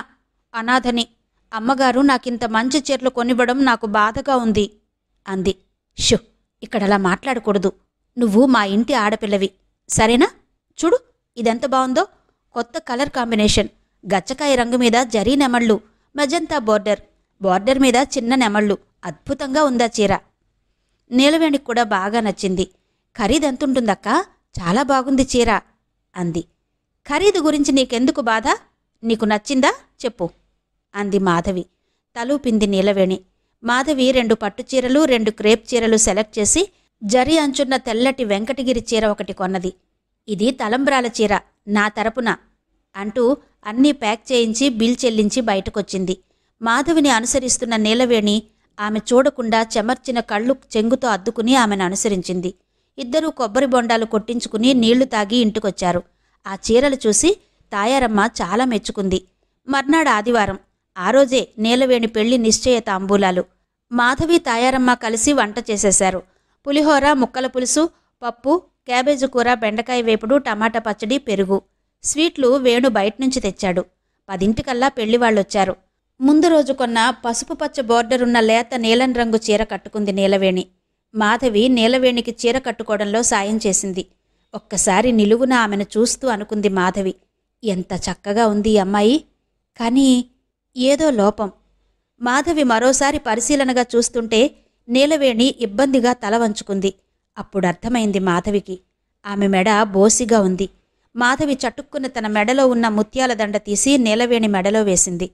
అనాథని, అమ్మగారు నాకింత మంచి చీరలు కొనివ్వడం నాకు బాధగా ఉంది అంది. షు, ఇక్కడలా మాట్లాడకూడదు. నువ్వు మా ఇంటి ఆడపిల్లవి, సరేనా? చూడు ఇదెంత బావుందో, కొత్త కలర్ కాంబినేషన్, గచ్చకాయ రంగు మీద జరీ నెమళ్ళు, మెజంతా బోర్డర్ మీద చిన్న నెమళ్ళు, అద్భుతంగా ఉందా చీర. నీలవేణికి కూడా బాగా నచ్చింది. ఖరీదెంతుంటుందక్కా? చాలా బాగుంది చీర అంది. ఖరీదు గురించి నీకెందుకు బాధ? నీకు నచ్చిందా చెప్పు అంది మాధవి. తలూపింది నీలవేణి. మాధవి 2 పట్టుచీరలు, 2 క్రేప్ చీరలు సెలెక్ట్ చేసి జరీ అంచున్న తెల్లటి వెంకటగిరి చీర ఒకటి కొన్నది. ఇది తలంబ్రాల చీర, నా తరపున అంటూ అన్నీ ప్యాక్ చేయించి బిల్ చెల్లించి బయటకొచ్చింది. మాధవిని అనుసరిస్తున్న నీలవేణి ఆమె చూడకుండా చెమర్చిన కళ్ళు చెంగుతో అద్దుకుని ఆమెను అనుసరించింది. ఇద్దరూ కొబ్బరి బొండాలు కొట్టించుకుని నీళ్లు తాగి ఇంటికొచ్చారు. ఆ చీరలు చూసి తాయారమ్మ చాలా మెచ్చుకుంది. మర్నాడు ఆదివారం. ఆ రోజే నీలవేణి పెళ్లి నిశ్చయ తాంబూలాలు. మాధవి తాయారమ్మ కలిసి వంట చేసేశారు. పులిహోర, ముక్కల పులుసు, పప్పు, క్యాబేజీ కూర, బెండకాయ వేపుడు, టమాటా పచ్చడి, పెరుగు. స్వీట్లు వేణు బయటనుంచి తెచ్చాడు. 10 పెళ్లివాళ్లొచ్చారు. ముందు రోజు కొన్న పసుపు పచ్చ బోర్డరున్న లేత నీలం రంగు చీర కట్టుకుంది నీలవేణి. మాధవి నీలవేణికి చీర కట్టుకోవడంలో సాయం చేసింది. ఒక్కసారి నిలువున ఆమెను చూస్తూ అనుకుంది మాధవి, ఎంత చక్కగా ఉంది ఈ అమ్మాయి. కానీ ఏదో లోపం. మాధవి మరోసారి పరిశీలనగా చూస్తుంటే నీలవేణి ఇబ్బందిగా తల వంచుకుంది. అప్పుడర్థమైంది మాధవికి. ఆమె మెడ బోసిగా ఉంది. మాధవి చటుక్కున తన మెడలో ఉన్న ముత్యాల దండ తీసి నీలవేణి మెడలో వేసింది.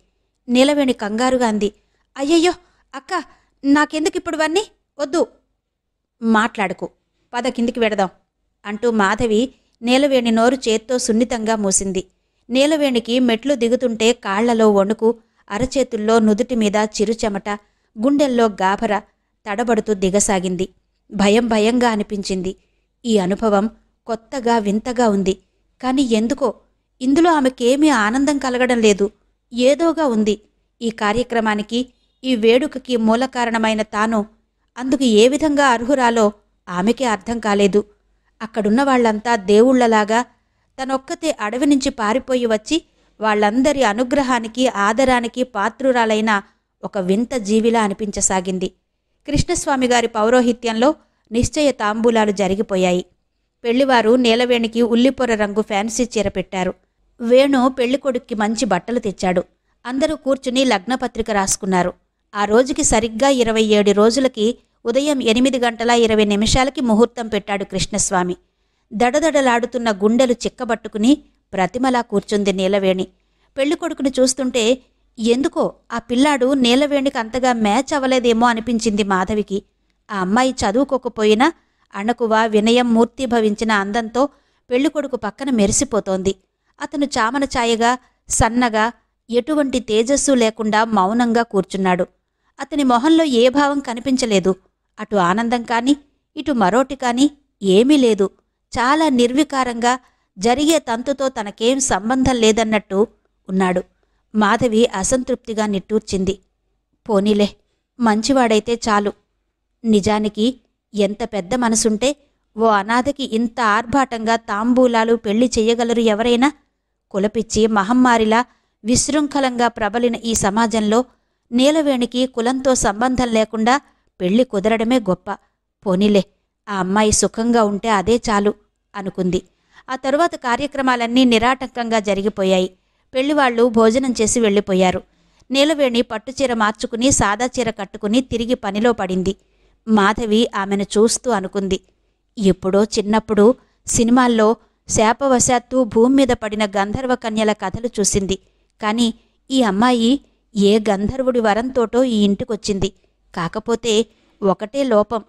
నీలవేణి కంగారుగా అంది, అయ్యయ్యో అక్క, నాకెందుకిప్పుడువన్నీ? వద్దు, మాట్లాడకు, పద కిందికి వెడదాం అంటూ మాధవి నీలవేణి నోరు చేత్తో సున్నితంగా మూసింది. నీలవేణికి మెట్లు దిగుతుంటే కాళ్లలో వణుకు, అరచేతుల్లో నుదుటి మీద చిరుచెమట, గుండెల్లో గాభర తడబడుతూ దిగసాగింది. భయంగా అనిపించింది. ఈ అనుభవం కొత్తగా వింతగా ఉంది. కాని ఎందుకో ఇందులో ఆమెకేమీ ఆనందం కలగడం లేదు. ఏదోగా ఉంది. ఈ కార్యక్రమానికి, ఈ వేడుకకి మూల కారణమైన తాను అందుకు ఏ విధంగా అర్హురాలో ఆమెకే అర్థం కాలేదు. అక్కడున్న వాళ్లంతా దేవుళ్లలాగా తనొక్కతే అడవి నుంచి పారిపోయి వచ్చి వాళ్లందరి అనుగ్రహానికి, ఆదరానికి పాత్రురాలైన ఒక వింత జీవిలా అనిపించసాగింది. కృష్ణస్వామిగారి పౌరోహిత్యంలో నిశ్చయ తాంబూలాలు జరిగిపోయాయి. పెళ్లివారు నీలవేణికి ఉల్లిపొర రంగు ఫ్యాన్సీ చీర పెట్టారు. వేణు పెళ్లికొడుక్కి మంచి బట్టలు తెచ్చాడు. అందరూ కూర్చుని లగ్నపత్రిక రాసుకున్నారు. ఆ రోజుకి సరిగ్గా 27 రోజులకి ఉదయం 8:20 ముహూర్తం పెట్టాడు కృష్ణస్వామి. దడదడలాడుతున్న గుండెలు చిక్కబట్టుకుని ప్రతిమలా కూర్చుంది నీలవేణి. పెళ్లికొడుకుని చూస్తుంటే ఎందుకో ఆ పిల్లాడు నీలవేణికి అంతగా మ్యాచ్ అవ్వలేదేమో అనిపించింది మాధవికి. ఆ అమ్మాయి చదువుకోకపోయినా అణకువ, వినయం మూర్తిభవించిన అందంతో పెళ్లికొడుకు పక్కన మెరిసిపోతోంది. అతను చామన ఛాయగా, సన్నగా, ఎటువంటి తేజస్సు లేకుండా మౌనంగా కూర్చున్నాడు. అతని మొహంలో ఏ భావం కనిపించలేదు. అటు ఆనందం కాని, ఇటు మరోటి కాని ఏమీ లేదు. చాలా నిర్వికారంగా, జరిగే తంతుతో తనకేం సంబంధం లేదన్నట్టు ఉన్నాడు. మాధవి అసంతృప్తిగా నిట్టూర్చింది. పోనీలే, మంచివాడైతే చాలు. నిజానికి ఎంత పెద్ద మనసుంటే ఓ అనాథకి ఇంత ఆర్భాటంగా తాంబూలాలు పెళ్లి చెయ్యగలరు ఎవరైనా? కులపిచ్చి మహమ్మారిలా విశృంఖలంగా ప్రబలిన ఈ సమాజంలో నీలవేణికి కులంతో సంబంధం లేకుండా పెళ్లి కుదరడమే గొప్ప. పోనీలే, ఆ అమ్మాయి సుఖంగా ఉంటే అదే చాలు అనుకుంది. ఆ తరువాత కార్యక్రమాలన్నీ నిరాటంకంగా జరిగిపోయాయి. పెళ్లివాళ్లు భోజనం చేసి వెళ్ళిపోయారు. నీలవేణి పట్టుచీర మార్చుకుని సాదా చీర కట్టుకుని తిరిగి పనిలో పడింది. మాధవి ఆమెను చూస్తూ అనుకుంది. ఎప్పుడో చిన్నప్పుడు సినిమాల్లో శాపవశాత్తు భూమి మీద పడిన గంధర్వ కన్యల కథలు చూసింది. కాని ఈ అమ్మాయి ఏ గంధర్వుడి వరంతోటో ఈ ఇంటికొచ్చింది. కాకపోతే ఒకటే లోపం,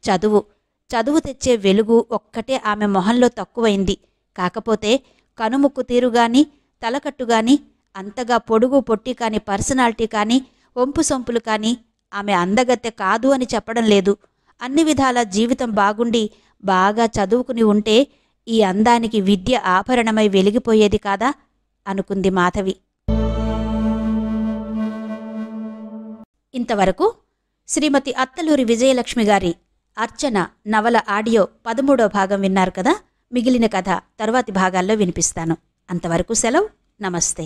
చదువు తెచ్చే వెలుగు ఒక్కటే ఆమె మొహంలో తక్కువైంది. కాకపోతే కనుముక్కు తీరుగాని తలకట్టుగాని అంతగా పొడుగు పొట్టి కాని పర్సనాలిటీ కాని వంపు సొంపులు కాని ఆమె అందగత్తె కాదు అని చెప్పడం లేదు. అన్ని విధాల జీవితం బాగుండి బాగా చదువుకుని ఉంటే ఈ అందానికి విద్య ఆభరణమై వెలిగిపోయేది కాదా అనుకుంది మాధవి. ఇంతవరకు శ్రీమతి అత్తలూరి విజయలక్ష్మి గారి అర్చన నవల ఆడియో 13వ భాగం విన్నారు కదా. మిగిలిన కథ తరువాతి భాగాల్లో వినిపిస్తాను. అంతవరకు సెలవు. నమస్తే.